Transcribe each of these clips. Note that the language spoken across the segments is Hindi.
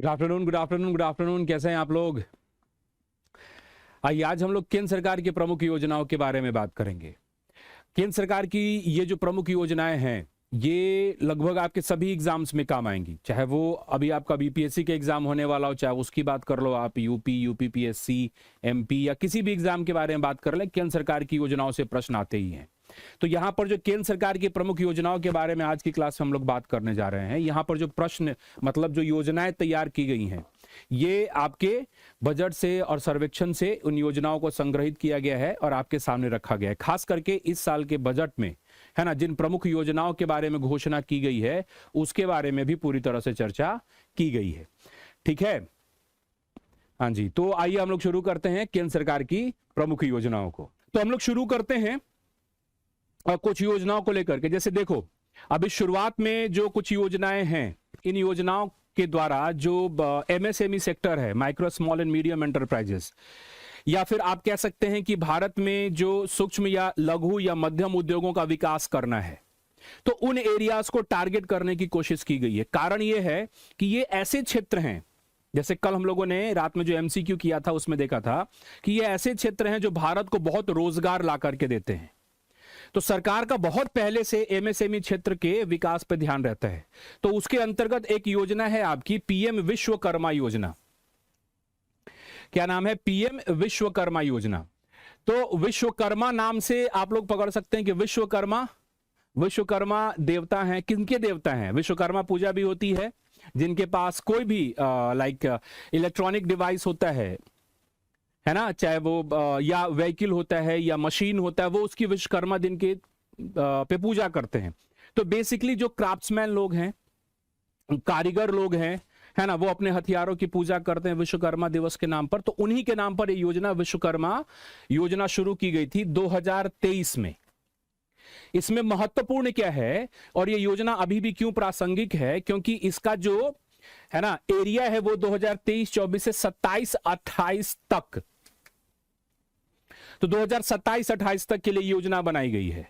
Good afternoon, good afternoon, good afternoon. कैसे हैं आप लोग? आइए आज हम लोग केंद्र सरकार की प्रमुख योजनाओं के बारे में बात करेंगे। केंद्र सरकार की ये जो प्रमुख योजनाएं हैं, ये लगभग आपके सभी एग्जाम्स में काम आएंगी। चाहे वो अभी आपका बीपीएससी का एग्जाम होने वाला हो, चाहे उसकी बात कर लो आप, यूपीपीएससी, एमपी या किसी भी एग्जाम के बारे में बात कर ले, केंद्र सरकार की योजनाओं से प्रश्न आते ही हैं। तो यहाँ पर जो केंद्र सरकार की प्रमुख योजनाओं के बारे में आज की क्लास में हम लोग बात करने जा रहे हैं, यहाँ पर जो प्रश्न मतलब जो योजनाएं तैयार की गई हैं, ये आपके बजट से और सर्वेक्षण से उन योजनाओं को संग्रहित किया गया है और आपके सामने रखा गया है। खास करके इस साल के बजट में, है ना, जिन प्रमुख योजनाओं के बारे में घोषणा की गई है उसके बारे में भी पूरी तरह से चर्चा की गई है। ठीक है, हाँ जी। तो आइए हम लोग शुरू करते हैं केंद्र सरकार की प्रमुख योजनाओं को। तो हम लोग शुरू करते हैं कुछ योजनाओं को लेकर के। जैसे देखो, अभी शुरुआत में जो कुछ योजनाएं हैं, इन योजनाओं के द्वारा जो एमएसएमई सेक्टर है, micro small and medium enterprises, या फिर आप कह सकते हैं कि भारत में जो सूक्ष्म या लघु या मध्यम उद्योगों का विकास करना है, तो उन एरियाज को टारगेट करने की कोशिश की गई है। कारण यह है कि ये ऐसे क्षेत्र हैं, जैसे कल हम लोगों ने रात में जो एमसीक्यू किया था उसमें देखा था कि ये ऐसे क्षेत्र हैं जो भारत को बहुत रोजगार ला करके देते हैं। तो सरकार का बहुत पहले से एमएसएमई क्षेत्र के विकास पर ध्यान रहता है। तो उसके अंतर्गत एक योजना है आपकी पीएम विश्वकर्मा योजना। क्या नाम है? पीएम विश्वकर्मा योजना। तो विश्वकर्मा नाम से आप लोग पकड़ सकते हैं कि विश्वकर्मा देवता हैं। किनके देवता हैं? विश्वकर्मा पूजा भी होती है जिनके पास कोई भी लाइक इलेक्ट्रॉनिक डिवाइस होता है ना, चाहे वो या व्हीकल होता है या मशीन होता है, वो उसकी विश्वकर्मा दिन के पे पूजा करते हैं। तो बेसिकली जो क्राफ्ट्समैन लोग हैं, कारीगर लोग हैं, है ना, वो अपने हथियारों की पूजा करते हैं विश्वकर्मा दिवस के नाम पर। तो उन्हीं के नाम पर ये योजना विश्वकर्मा योजना शुरू की गई थी 2023 में। इसमें महत्वपूर्ण क्या है और ये योजना अभी भी क्यों प्रासंगिक है? क्योंकि इसका जो है ना एरिया है वो 2023-24 से 27-28 तक, तो 2027-28 तक के लिए योजना बनाई गई है।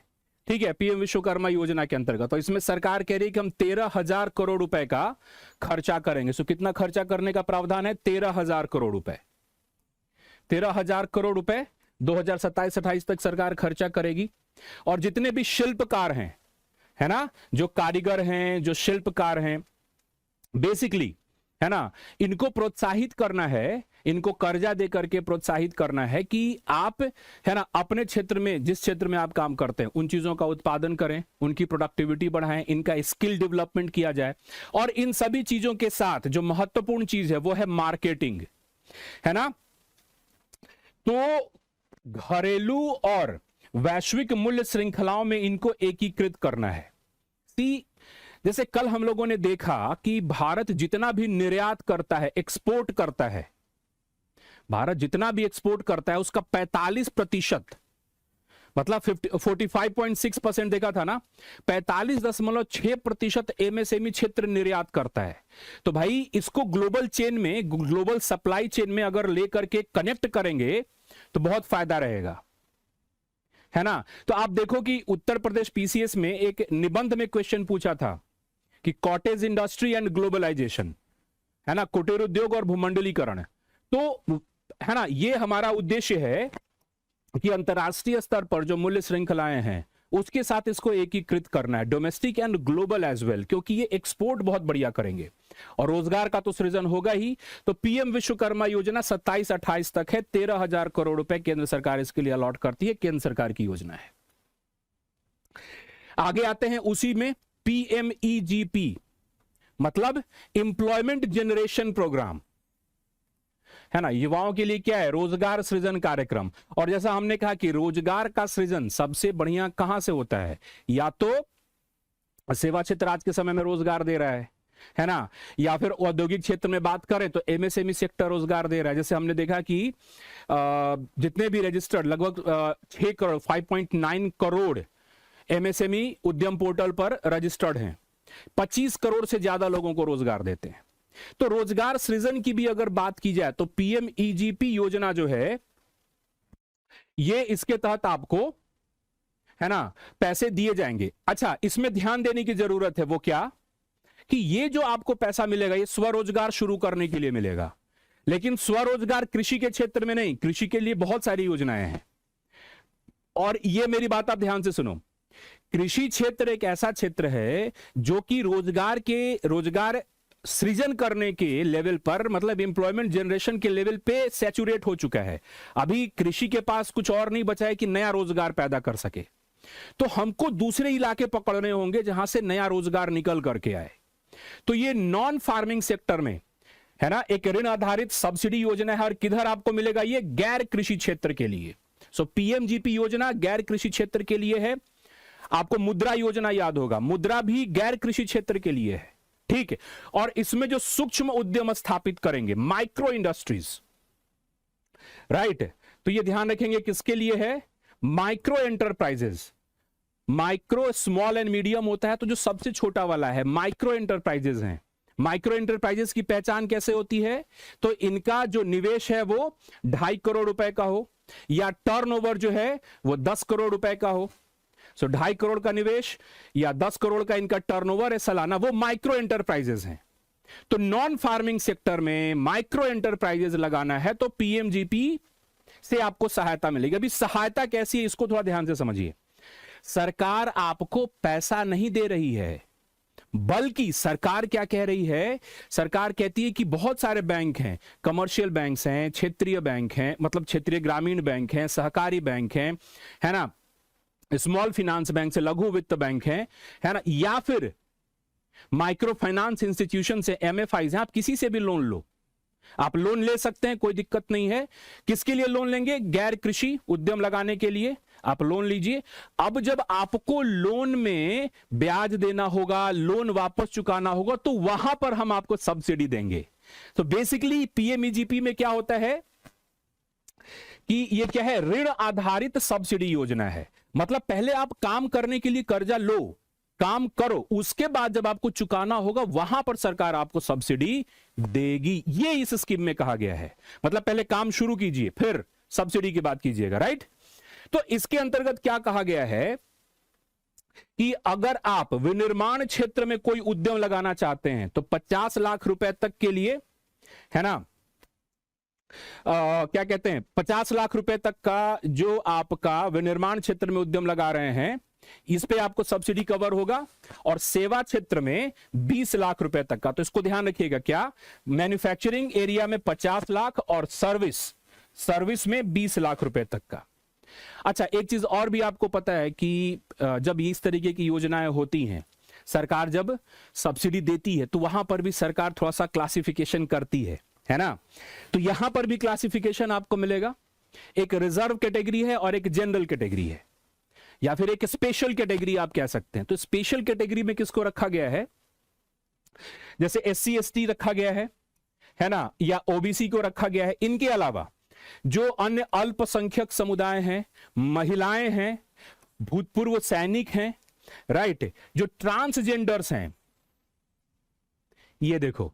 ठीक है, पीएम विश्वकर्मा योजना के अंतर्गत। तो इसमें सरकार कह रही है कि हम 13,000 करोड़ रुपए का खर्चा करेंगे। सो कितना खर्चा करने का प्रावधान है? 13,000 करोड़ रुपए। 13,000 करोड़ रुपए 2027-28 तक सरकार खर्चा करेगी। और जितने भी शिल्पकार हैं, है ना, जो कारीगर हैं, जो शिल्पकार हैं, बेसिकली, है ना, इनको प्रोत्साहित करना है, इनको कर्जा दे करके प्रोत्साहित करना है कि आप, है ना, अपने क्षेत्र में, जिस क्षेत्र में आप काम करते हैं, उन चीजों का उत्पादन करें, उनकी प्रोडक्टिविटी बढ़ाएं, इनका स्किल डेवलपमेंट किया जाए। और इन सभी चीजों के साथ जो महत्वपूर्ण चीज है वो है मार्केटिंग, है ना। तो घरेलू और वैश्विक मूल्य श्रृंखलाओं में इनको एकीकृत करना है। जैसे कल हम लोगों ने देखा कि भारत जितना भी निर्यात करता है, एक्सपोर्ट करता है, भारत जितना भी एक्सपोर्ट करता है उसका 45%, मतलब 45.6% देखा था ना, 45.6% एमएसएमई क्षेत्र निर्यात करता है। तो भाई इसको ग्लोबल चेन में, ग्लोबल सप्लाई चेन में अगर लेकर के कनेक्ट करेंगे तो बहुत फायदा रहेगा, है ना। तो आप देखो कि उत्तर प्रदेश पीसीएस में एक निबंध में क्वेश्चन पूछा था कि कॉटेज इंडस्ट्री एंड ग्लोबलाइजेशन, है ना, कुटीर उद्योग और भूमंडलीकरण। तो है ना, ये हमारा उद्देश्य है कि अंतरराष्ट्रीय स्तर पर जो मूल्य श्रृंखलाएं हैं उसके साथ इसको एकीकृत करना है, domestic and global as well, क्योंकि ये एक्सपोर्ट बहुत बढ़िया करेंगे और रोजगार का तो सृजन होगा ही। तो पीएम विश्वकर्मा योजना 27-28 तक है। 13,000 करोड़ रुपए केंद्र सरकार इसके लिए अलॉट करती है। केंद्र सरकार की योजना है। आगे आते हैं उसी में पीएमईजीपी, मतलब एम्प्लॉयमेंट जनरेशन प्रोग्राम, है ना। युवाओं के लिए क्या है? रोजगार सृजन कार्यक्रम। और जैसा हमने कहा कि रोजगार का सृजन सबसे बढ़िया कहां से होता है? या तो सेवा क्षेत्र आज के समय में रोजगार दे रहा है ना, या फिर औद्योगिक क्षेत्र में बात करें तो एमएसएमई सेक्टर रोजगार दे रहा है। जैसे हमने देखा कि जितने भी रजिस्टर्ड लगभग 6 करोड़ 5.9 करोड़ एमएसएमई उद्यम पोर्टल पर रजिस्टर्ड हैं, 25 करोड़ से ज्यादा लोगों को रोजगार देते हैं। तो रोजगार सृजन की भी अगर बात की जाए तो पीएमईजीपी योजना जो है ये, इसके तहत आपको, है ना, पैसे दिए जाएंगे। अच्छा, इसमें ध्यान देने की जरूरत है, वो क्या कि ये जो आपको पैसा मिलेगा ये स्वरोजगार शुरू करने के लिए मिलेगा, लेकिन स्वरोजगार कृषि के क्षेत्र में नहीं, कृषि के लिए बहुत सारी योजनाएं हैं। और ये मेरी बात आप ध्यान से सुनो, कृषि क्षेत्र एक ऐसा क्षेत्र है जो कि रोजगार सृजन करने के लेवल पर, मतलब एम्प्लॉयमेंट जनरेशन के लेवल पे सैचुरेट हो चुका है। अभी कृषि के पास कुछ और नहीं बचा है कि नया रोजगार पैदा कर सके, तो हमको दूसरे इलाके पकड़ने होंगे जहां से नया रोजगार निकल करके आए। तो ये नॉन फार्मिंग सेक्टर में है ना, एक ऋण आधारित सब्सिडी योजना है। और किधर आपको मिलेगा? ये गैर कृषि क्षेत्र के लिए। सो पीएमजीपी योजना गैर कृषि क्षेत्र के लिए है। आपको मुद्रा योजना याद होगा, मुद्रा भी गैर कृषि क्षेत्र के लिए है, ठीक है। और इसमें जो सूक्ष्म उद्यम स्थापित करेंगे, माइक्रो इंडस्ट्रीज, राइट, तो ये ध्यान रखेंगे किसके लिए है? Micro enterprises. Micro, small and medium होता है, तो जो सबसे छोटा वाला है माइक्रो एंटरप्राइजेस हैं। माइक्रो एंटरप्राइजेस की पहचान कैसे होती है? तो इनका जो निवेश है वो 2.5 करोड़ रुपए का हो, या टर्नओवर जो है वो 10 करोड़ रुपए का हो। सो 2.5 करोड़ का निवेश या 10 करोड़ का इनका टर्नओवर है सालाना, वो माइक्रो एंटरप्राइजेस हैं। तो नॉन फार्मिंग सेक्टर में माइक्रो एंटरप्राइजेस लगाना है तो पीएमजीपी से आपको सहायता मिलेगी। अभी सहायता कैसी है इसको थोड़ा ध्यान से समझिए। सरकार आपको पैसा नहीं दे रही है, बल्कि सरकार क्या कह रही है? सरकार कहती है कि बहुत सारे बैंक हैं, कमर्शियल बैंक्स हैं, क्षेत्रीय बैंक हैं, मतलब क्षेत्रीय ग्रामीण बैंक हैं, सहकारी बैंक हैं, है ना, स्मॉल फाइनेंस बैंक से लघु वित्त बैंक है ना, या फिर माइक्रो फाइनेंस इंस्टीट्यूशन से एमएफआईज हैं। आप किसी से भी लोन लो, आप लोन ले सकते हैं, कोई दिक्कत नहीं है। किसके लिए लोन लेंगे? गैर कृषि उद्यम लगाने के लिए आप लोन लीजिए। अब जब आपको लोन में ब्याज देना होगा, लोन वापस चुकाना होगा, तो वहां पर हम आपको सब्सिडी देंगे। तो बेसिकली पीएमईजीपी में क्या होता है कि ये क्या है? ऋण आधारित सब्सिडी योजना है। मतलब पहले आप काम करने के लिए कर्जा लो, काम करो, उसके बाद जब आपको चुकाना होगा वहां पर सरकार आपको सब्सिडी देगी। ये इस स्कीम में कहा गया है। मतलब पहले काम शुरू कीजिए, फिर सब्सिडी की बात कीजिएगा, राइट। तो इसके अंतर्गत क्या कहा गया है कि अगर आप विनिर्माण क्षेत्र में कोई उद्यम लगाना चाहते हैं तो 50 लाख रुपए तक के लिए, है ना, क्या कहते हैं, 50 लाख रुपए तक का जो आपका विनिर्माण क्षेत्र में उद्यम लगा रहे हैं, इस पे आपको सब्सिडी कवर होगा। और सेवा क्षेत्र में 20 लाख रुपए तक का, तो इसको ध्यान रखिएगा, क्या? मैन्युफैक्चरिंग एरिया में 50 लाख और सर्विस में 20 लाख रुपए तक का। अच्छा, एक चीज और भी आपको पता है कि जब इस तरीके की योजनाएं होती हैं, सरकार जब सब्सिडी देती है तो वहां पर भी सरकार थोड़ा सा क्लासिफिकेशन करती है ना। तो यहां पर भी क्लासिफिकेशन आपको मिलेगा। एक रिजर्व कैटेगरी है और एक जनरल कैटेगरी है, या फिर एक स्पेशल कैटेगरी आप कह सकते हैं। तो स्पेशल कैटेगरी में किसको रखा गया है? जैसे SC ST रखा गया है ना, या ओबीसी को रखा गया है। इनके अलावा जो अन्य अल्पसंख्यक समुदाय हैं, महिलाएं हैं, भूतपूर्व सैनिक हैं, राइट, जो ट्रांसजेंडर्स हैं, ये देखो,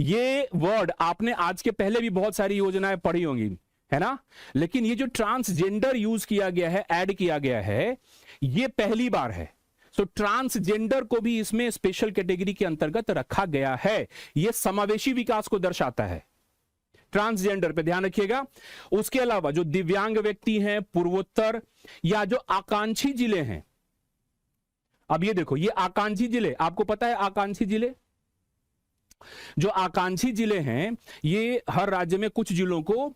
ये वर्ड आपने आज के पहले भी बहुत सारी योजनाएं पढ़ी होंगी, है ना, लेकिन ये जो ट्रांसजेंडर यूज किया गया है, ऐड किया गया है, ये पहली बार है। सो ट्रांसजेंडर को भी इसमें स्पेशल कैटेगरी के अंतर्गत रखा गया है। यह समावेशी विकास को दर्शाता है। ट्रांसजेंडर पे ध्यान रखिएगा। उसके अलावा जो दिव्यांग व्यक्ति हैं, पूर्वोत्तर या जो आकांक्षी जिले हैं, अब ये देखो, ये आकांक्षी जिले, आपको पता है आकांक्षी जिले, जो आकांक्षी जिले हैं, ये हर राज्य में कुछ जिलों को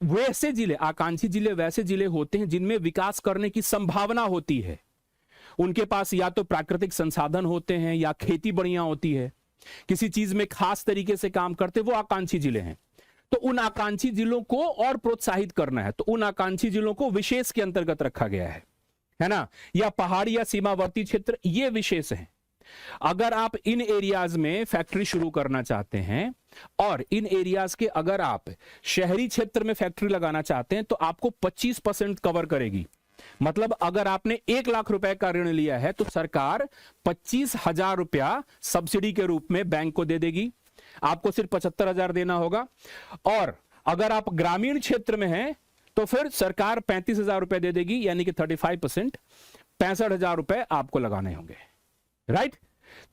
वैसे जिले, आकांक्षी जिले वैसे जिले होते हैं जिनमें विकास करने की संभावना होती है। उनके पास या तो प्राकृतिक संसाधन होते हैं या खेती बढ़िया होती है, किसी चीज में खास तरीके से काम करते, वो आकांक्षी जिले हैं। तो उन आकांक्षी जिलों को और प्रोत्साहित करना है, तो उन आकांक्षी जिलों को विशेष के अंतर्गत रखा गया है ना, या पहाड़ी या सीमावर्ती क्षेत्र, ये विशेष है। अगर आप इन एरियाज में फैक्ट्री शुरू करना चाहते हैं और इन एरियाज के अगर आप शहरी क्षेत्र में फैक्ट्री लगाना चाहते हैं तो आपको 25% कवर करेगी। मतलब अगर आपने 1 लाख रुपए का ऋण लिया है तो सरकार 25,000 रुपया सब्सिडी के रूप में बैंक को दे देगी, आपको सिर्फ 75,000 देना होगा। और अगर आप ग्रामीण क्षेत्र में हैं तो फिर सरकार 35,000 रुपए दे देगी, यानी कि 35%, 65,000 रुपए आपको लगाने होंगे, राइट।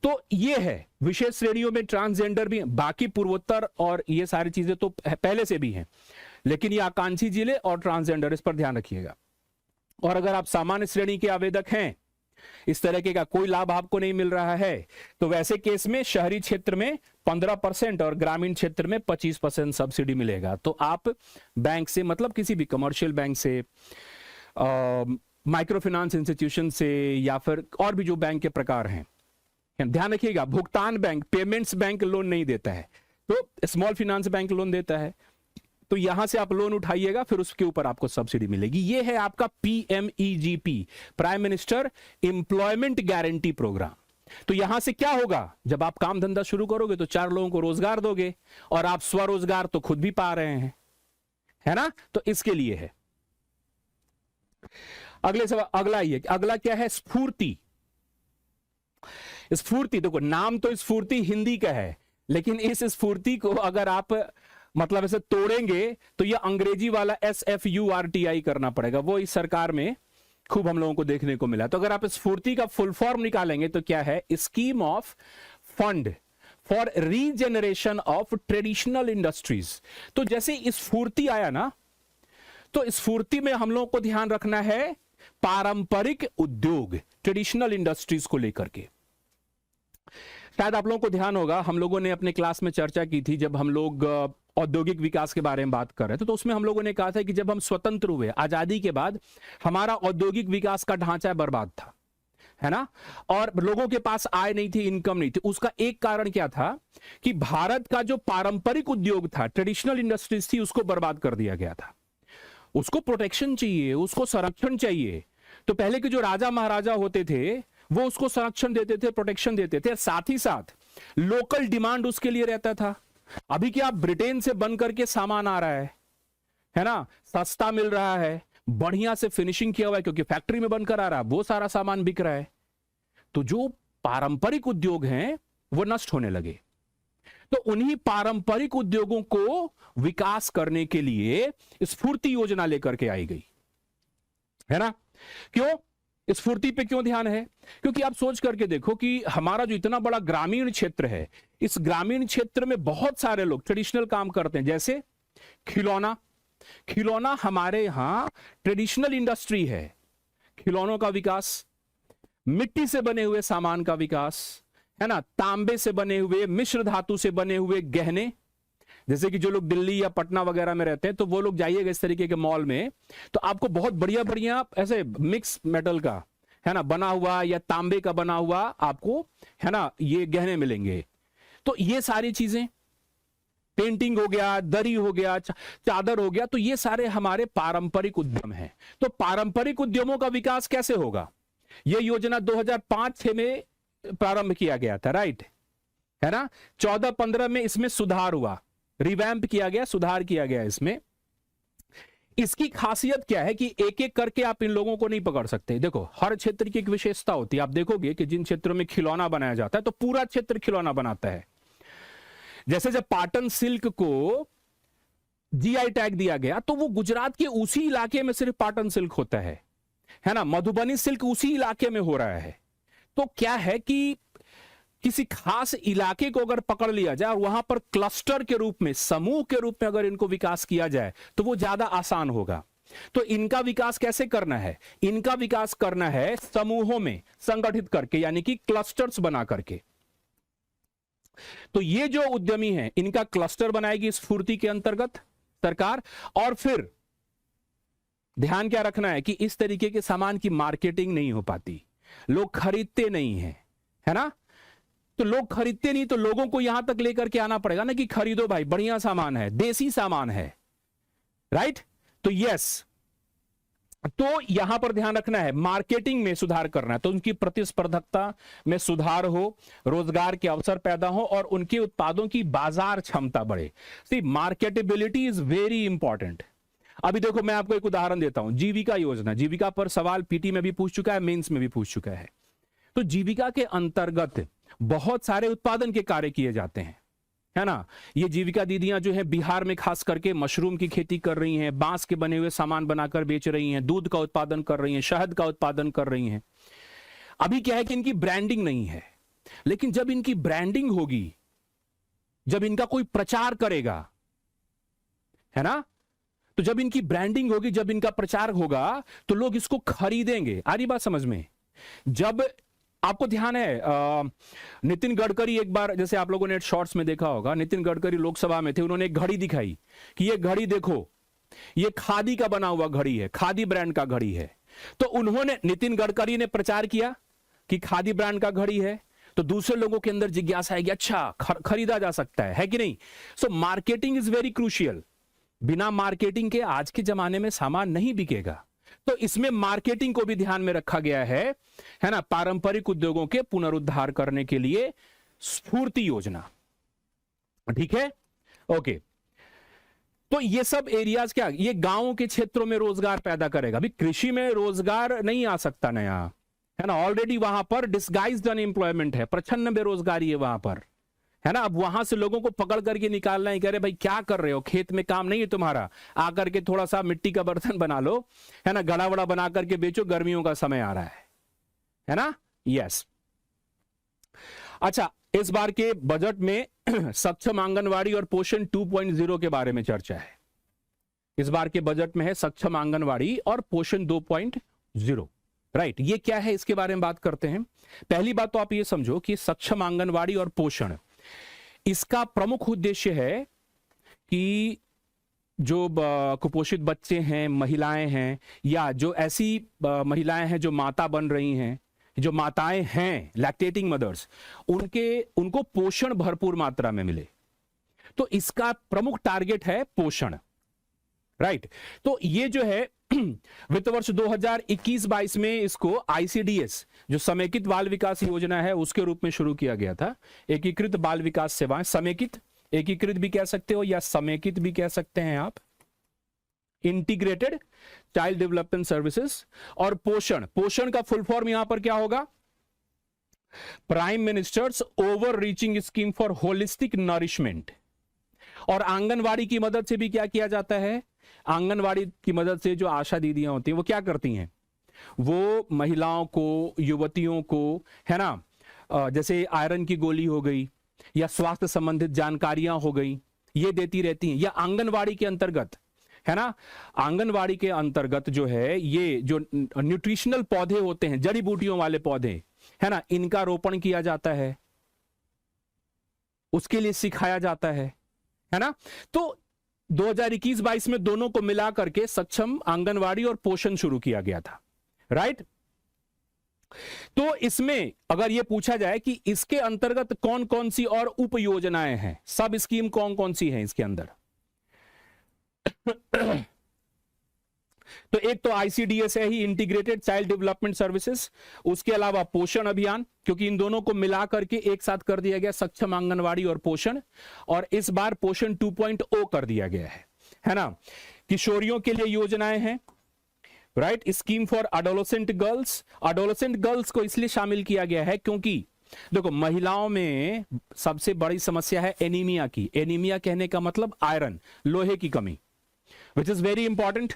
तो ये है, विशेष श्रेणियों में ट्रांसजेंडर भी, बाकी पूर्वोत्तर और ये सारी चीजें तो पहले से भी हैं, लेकिन ये आकांक्षी जिले और ट्रांसजेंडर, इस पर ध्यान रखिएगा। और अगर आप सामान्य श्रेणी के आवेदक हैं, इस तरह के का कोई लाभ आपको नहीं मिल रहा है, तो वैसे केस में शहरी क्षेत्र में 15% और ग्रामीण क्षेत्र में 25% सब्सिडी मिलेगा। तो आप बैंक से, मतलब किसी भी कमर्शियल बैंक से, माइक्रो फाइनेंस इंस्टीट्यूशन से, या फिर और भी जो बैंक के प्रकार हैं, ध्यान रखिएगा, भुगतान बैंक, पेमेंट्स बैंक लोन नहीं देता है, तो स्मॉल फाइनेंस बैंक लोन देता है। तो यहां से आप लोन उठाइएगा, फिर उसके ऊपर आपको सब्सिडी मिलेगी। ये है आपका PMEGP, prime minister employment guarantee programme. तो यहां से क्या होगा, जब आप काम धंधा शुरू करोगे तो 4 लोगों को रोजगार दोगे, और आप स्वरोजगार तो खुद भी पा रहे हैं, है ना। तो इसके लिए है। अगले सवाल, अगला ये, अगला क्या है, स्फूर्ति। स्फूर्ति, देखो नाम तो स्फूर्ति हिंदी का है, लेकिन इस स्फूर्ति को अगर आप मतलब ऐसे तोड़ेंगे तो ये अंग्रेजी वाला SFURTI करना पड़ेगा, वो इस सरकार में खूब हम लोगों को देखने को मिला। तो अगर आप स्फूर्ति का फुल फॉर्म निकालेंगे तो क्या है, scheme of fund for regeneration of traditional industries. तो जैसे स्फूर्ति आया ना, तो स्फूर्ति में हम लोगों को ध्यान रखना है पारंपरिक उद्योग, ट्रेडिशनल इंडस्ट्रीज को लेकर के। शायद आप लोगों को ध्यान होगा, हम लोगों ने अपने क्लास में चर्चा की थी, जब हम लोग औद्योगिक विकास के बारे में बात कर रहे थे, तो उसमें हम लोगों ने कहा था कि जब हम स्वतंत्र हुए, आजादी के बाद हमारा औद्योगिक विकास का ढांचा बर्बाद था, है ना, और लोगों के पास आय नहीं थी, इनकम नहीं थी। उसका एक कारण क्या था कि भारत का जो पारंपरिक उद्योग था, ट्रेडिशनल इंडस्ट्रीज थी, उसको बर्बाद कर दिया गया था। उसको प्रोटेक्शन चाहिए, उसको संरक्षण चाहिए। तो पहले के जो राजा महाराजा होते थे वो उसको संरक्षण देते थे, प्रोटेक्शन देते थे, साथ ही साथ लोकल डिमांड उसके लिए रहता था। अभी क्या ब्रिटेन से बन करके सामान आ रहा है ना, सस्ता मिल रहा है, बढ़िया से फिनिशिंग किया हुआ है, क्योंकि फैक्ट्री में बनकर आ रहा है, वो सारा सामान बिक रहा है। तो जो पारंपरिक उद्योग हैं वो नष्ट होने लगे। तो उन्हीं पारंपरिक उद्योगों को विकास करने के लिए स्फूर्ति योजना लेकर के आई गई, है ना। क्यों स्फूर्ति पे क्यों ध्यान है, क्योंकि आप सोच करके देखो कि हमारा जो इतना बड़ा ग्रामीण क्षेत्र है, इस ग्रामीण क्षेत्र में बहुत सारे लोग ट्रेडिशनल काम करते हैं, जैसे खिलौना। खिलौना हमारे यहां ट्रेडिशनल इंडस्ट्री है। खिलौनों का विकास, मिट्टी से बने हुए सामान का विकास, है ना, तांबे से बने हुए, मिश्र धातु से बने हुए गहने, जैसे कि जो लोग दिल्ली या पटना वगैरह में रहते हैं, तो वो लोग जाइएगा इस तरीके के मॉल में, तो आपको बहुत बढ़िया बढ़िया ऐसे मिक्स मेटल का, है ना, बना हुआ या तांबे का बना हुआ आपको, है ना, ये गहने मिलेंगे। तो ये सारी चीजें, पेंटिंग हो गया, दरी हो गया, चादर हो गया, तो ये सारे हमारे पारंपरिक उद्यम हैं। तो पारंपरिक उद्यमों का विकास कैसे होगा, यह योजना 2005-6 में प्रारंभ किया गया था, राइट, है ना। 14-15 में इसमें सुधार हुआ, रिवैम्प किया गया, सुधार किया गया इसमें। इसकी खासियत क्या है कि एक एक करके आप इन लोगों को नहीं पकड़ सकते। देखो हर क्षेत्र की एक विशेषता होती है। आप देखोगे कि जिन क्षेत्रों में खिलौना बनाया जाता है तो पूरा क्षेत्र खिलौना बनाता है। जैसे जब पाटन सिल्क को GI टैग दिया गया तो वो गुजरात के उसी इलाके में सिर्फ पाटन सिल्क होता है ना, मधुबनी सिल्क उसी इलाके में हो रहा है। तो क्या है कि किसी खास इलाके को अगर पकड़ लिया जाए और वहां पर क्लस्टर के रूप में, समूह के रूप में अगर इनको विकास किया जाए तो वो ज्यादा आसान होगा। तो इनका विकास कैसे करना है, इनका विकास करना है समूहों में संगठित करके, यानी कि क्लस्टर्स बना करके। तो ये जो उद्यमी हैं इनका क्लस्टर बनाएगी स्फूर्ति के अंतर्गत सरकार। और फिर ध्यान क्या रखना है कि इस तरीके के सामान की मार्केटिंग नहीं हो पाती, लोग खरीदते नहीं हैं, है ना। तो लोग खरीदते नहीं तो लोगों को यहां तक लेकर के आना पड़ेगा ना कि खरीदो भाई, बढ़िया सामान है, देसी सामान है, राइट। तो यस, तो यहां पर ध्यान रखना है, मार्केटिंग में सुधार करना है, तो उनकी प्रतिस्पर्धकता में सुधार हो, रोजगार के अवसर पैदा हो और उनके उत्पादों की बाजार क्षमता बढ़े। सी मार्केटेबिलिटी इज वेरी इंपॉर्टेंट। अभी देखो मैं आपको एक उदाहरण देता हूं, जीविका योजना। जीविका पर सवाल पीटी में भी पूछ चुका है, मेंस में भी पूछ चुका है। तो जीविका के अंतर्गत बहुत सारे उत्पादन के कार्य किए जाते हैं, है ना। ये जीविका दीदियां जो है बिहार में खास करके मशरूम की खेती कर रही हैं, बांस के बने हुए सामान बनाकर बेच रही हैं, दूध का उत्पादन कर रही हैं, शहद का उत्पादन कर रही हैं। अभी क्या है कि इनकी ब्रांडिंग नहीं है, लेकिन जब इनकी ब्रांडिंग होगी, जब इनका कोई प्रचार करेगा, है ना, तो जब इनकी ब्रांडिंग होगी, जब इनका प्रचार होगा, तो लोग इसको खरीदेंगे। आ रही बात समझ में? जब आपको ध्यान है नितिन गडकरी, एक बार जैसे आप लोगों ने शॉर्ट्स में देखा होगा, नितिन गडकरी लोकसभा में थे, उन्होंने एक घड़ी दिखाई कि ये घड़ी देखो, ये खादी का बना हुआ घड़ी है, खादी ब्रांड का घड़ी है। तो उन्होंने, नितिन गडकरी ने प्रचार किया कि खादी ब्रांड का घड़ी है, तो दूसरे लोगों के अंदर जिज्ञासा है कि अच्छा खरीदा जा सकता है कि नहीं। So marketing is very crucial. बिना मार्केटिंग के आज के जमाने में सामान नहीं बिकेगा। तो इसमें मार्केटिंग को भी ध्यान में रखा गया है ना, पारंपरिक उद्योगों के पुनरुद्धार करने के लिए स्फूर्ति योजना। ठीक है, ओके। तो ये सब एरियाज क्या, ये गांवों के क्षेत्रों में रोजगार पैदा करेगा। अभी कृषि में रोजगार नहीं आ सकता नया, है ना, ऑलरेडी वहां पर डिस्गाइज्ड अनएम्प्लॉयमेंट है, प्रच्छन्न बेरोजगारी है वहां पर, है ना। अब वहां से लोगों को पकड़ करके निकालना है, कह रहे भाई क्या कर रहे हो, खेत में काम नहीं है तुम्हारा, आकर के थोड़ा सा मिट्टी का बर्तन बना लो, है ना, घड़ा वड़ा बना करके बेचो, गर्मियों का समय आ रहा है ना। यस, अच्छा, इस बार के बजट में सक्षम आंगनवाड़ी और पोषण 2.0 के बारे में चर्चा है। इस बार के बजट में है सक्षम आंगनवाड़ी और पोषण 2.0, राइट। ये क्या है, इसके बारे में बात करते हैं। पहली बात तो आप ये समझो कि सक्षम आंगनवाड़ी और पोषण, इसका प्रमुख उद्देश्य है कि जो कुपोषित बच्चे हैं, महिलाएं हैं, या जो ऐसी महिलाएं हैं जो माता बन रही हैं, जो माताएं हैं, लैक्टेटिंग मदर्स, उनको पोषण भरपूर मात्रा में मिले। तो इसका प्रमुख टारगेट है पोषण, राइट। तो ये जो है वित्त वर्ष 2021-22 में इसको आईसीडीएस, जो समेकित बाल विकास योजना है, उसके रूप में शुरू किया गया था। एकीकृत बाल विकास सेवाएं, समेकित, एकीकृत भी कह सकते हो या समेकित भी कह सकते हैं आप, इंटीग्रेटेड चाइल्ड डेवलपमेंट सर्विसेज। और पोषण, पोषण का फुल फॉर्म यहां पर क्या होगा, prime ministers over reaching scheme for holistic nourishment. और आंगनवाड़ी की मदद से भी क्या किया जाता है, आंगनवाड़ी की मदद से जो आशा दीदियां होती हैं वो क्या करती हैं, वो महिलाओं को, युवतियों को, है ना, जैसे आयरन की गोली हो गई या स्वास्थ्य संबंधित जानकारियां हो गई, ये देती रहती हैं। या आंगनवाड़ी के अंतर्गत, है ना, आंगनवाड़ी के अंतर्गत जो है ये जो न्यूट्रिशनल पौधे होते हैं, जड़ी बूटियों वाले पौधे, है ना, इनका रोपण किया जाता है, उसके लिए सिखाया जाता है ना। तो 2021-22 में दोनों को मिला करके सक्षम आंगनवाड़ी और पोषण शुरू किया गया था, राइट। तो इसमें अगर यह पूछा जाए कि इसके अंतर्गत कौन कौन सी और उप योजनाएं हैं, सब स्कीम कौन कौन सी हैं इसके अंदर, तो एक तो आईसीडीएस है ही, इंटीग्रेटेड चाइल्ड डेवलपमेंट सर्विसेज, उसके अलावा पोषण अभियान, क्योंकि इन दोनों को मिला करके एक साथ कर दिया गया सक्षम आंगनवाड़ी और पोषण, और इस बार पोषण 2.0 कर दिया गया है ना। किशोरियों के लिए योजनाएं हैं, right, scheme for adolescent girls. Adolescent girls को इसलिए शामिल किया गया है क्योंकि देखो, महिलाओं में सबसे बड़ी समस्या है एनीमिया की। एनीमिया कहने का मतलब आयरन, लोहे की कमी, विच इज वेरी इंपॉर्टेंट।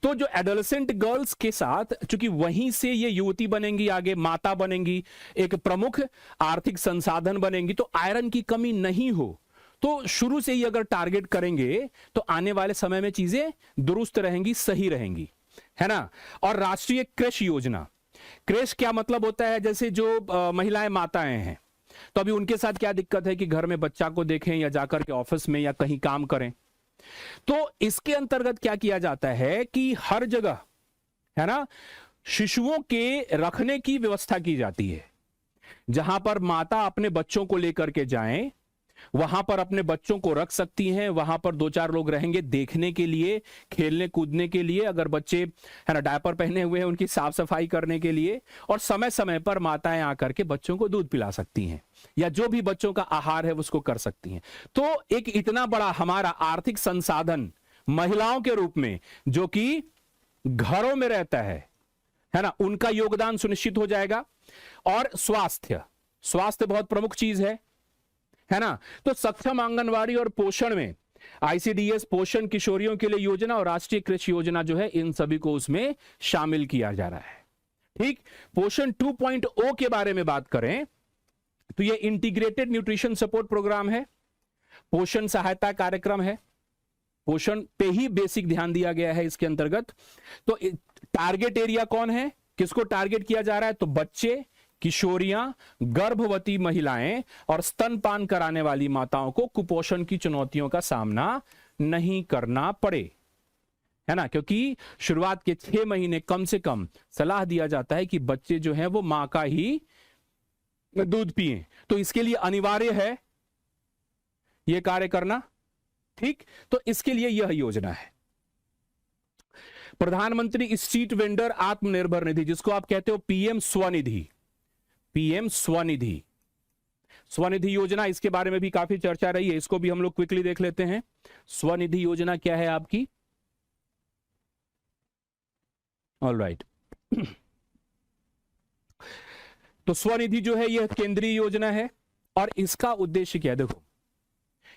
तो जो एडोलेसेंट गर्ल्स के साथ, चूंकि वहीं से ये युवती बनेंगी, आगे माता बनेंगी, एक प्रमुख आर्थिक संसाधन बनेंगी, तो आयरन की कमी नहीं हो, तो शुरू से ही अगर टारगेट करेंगे तो आने वाले समय में चीजें दुरुस्त रहेंगी, सही रहेंगी, है ना। और राष्ट्रीय कृषि योजना, कृषि क्या मतलब होता है, जैसे जो महिलाएं माताएं हैं, तो अभी उनके साथ क्या दिक्कत है कि घर में बच्चा को देखें या जाकर के ऑफिस में या कहीं काम करें। तो इसके अंतर्गत क्या किया जाता है कि हर जगह, है ना, शिशुओं के रखने की व्यवस्था की जाती है। जहां पर माता अपने बच्चों को लेकर के जाएं, वहां पर अपने बच्चों को रख सकती हैं, वहां पर 2-4 लोग रहेंगे देखने के लिए, खेलने कूदने के लिए, अगर बच्चे, है ना, डायपर पहने हुए हैं उनकी साफ सफाई करने के लिए, और समय समय पर माताएं आकर के बच्चों को दूध पिला सकती हैं या जो भी बच्चों का आहार है उसको कर सकती हैं। तो एक इतना बड़ा हमारा आर्थिक संसाधन महिलाओं के रूप में, जो कि घरों में रहता है ना, उनका योगदान सुनिश्चित हो जाएगा। और स्वास्थ्य बहुत प्रमुख चीज है ना। तो सक्षम आंगनवाड़ी और पोषण में आईसीडीएस, पोषण, किशोरियों के लिए योजना और राष्ट्रीय कृषि योजना जो है, इन सभी को उसमें शामिल किया जा रहा है। ठीक, पोषण 2.0 के बारे में बात करें तो ये इंटीग्रेटेड न्यूट्रिशन सपोर्ट प्रोग्राम है, पोषण सहायता कार्यक्रम है, पोषण पे ही बेसिक ध्यान दिया गया है इसके अंतर्गत। तो टारगेट एरिया कौन है, किसको टारगेट किया जा रहा है, तो बच्चे, किशोरियां, गर्भवती महिलाएं और स्तनपान कराने वाली माताओं को कुपोषण की चुनौतियों का सामना नहीं करना पड़े, है ना। क्योंकि शुरुआत के 6 महीने कम से कम सलाह दिया जाता है कि बच्चे जो हैं वो मां का ही दूध पिए, तो इसके लिए अनिवार्य है यह कार्य करना। ठीक, तो इसके लिए यह योजना है प्रधानमंत्री स्ट्रीट वेंडर आत्मनिर्भर निधि, जिसको आप कहते हो पीएम स्वनिधि। पीएम स्वनिधि, स्वनिधि योजना, इसके बारे में भी काफी चर्चा रही है, इसको भी हम लोग क्विकली देख लेते हैं। स्वनिधि योजना क्या है आपकी, ऑलराइट। तो स्वनिधि जो है यह केंद्रीय योजना है और इसका उद्देश्य क्या है, देखो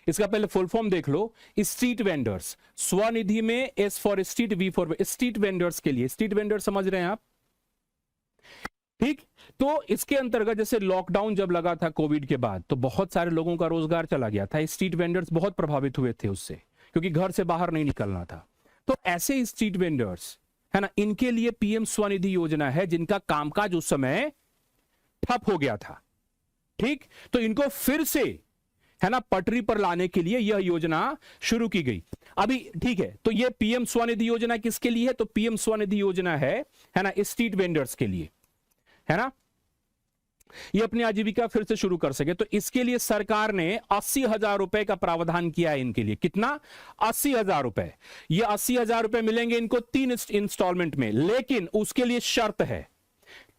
इसका पहले फुल फॉर्म देख लो, स्ट्रीट वेंडर्स। स्वनिधि में S for street, V for street vendors के लिए, स्ट्रीट वेंडर समझ रहे हैं आप, ठीक। तो इसके अंतर्गत जैसे लॉकडाउन जब लगा था कोविड के बाद, तो बहुत सारे लोगों का रोजगार चला गया था, स्ट्रीट वेंडर्स बहुत प्रभावित हुए थे उससे, क्योंकि घर से बाहर नहीं निकलना था। तो ऐसे स्ट्रीट वेंडर्स, है ना, इनके लिए पीएम स्वनिधि योजना है, जिनका कामकाज उस समय ठप हो गया था, ठीक। तो इनको फिर से, है ना, पटरी पर लाने के लिए यह योजना शुरू की गई अभी, ठीक है। तो यह पीएम स्वनिधि योजना किसके लिए है, तो पीएम स्वनिधि योजना है ना, स्ट्रीट वेंडर्स के लिए, है ना, ये अपनी आजीविका फिर से शुरू कर सके। तो इसके लिए सरकार ने 80,000 रुपए का प्रावधान किया है इनके लिए। कितना, 80,000 रुपए। ये 80,000 रुपए मिलेंगे इनको 3 इंस्टॉलमेंट में, लेकिन उसके लिए शर्त है,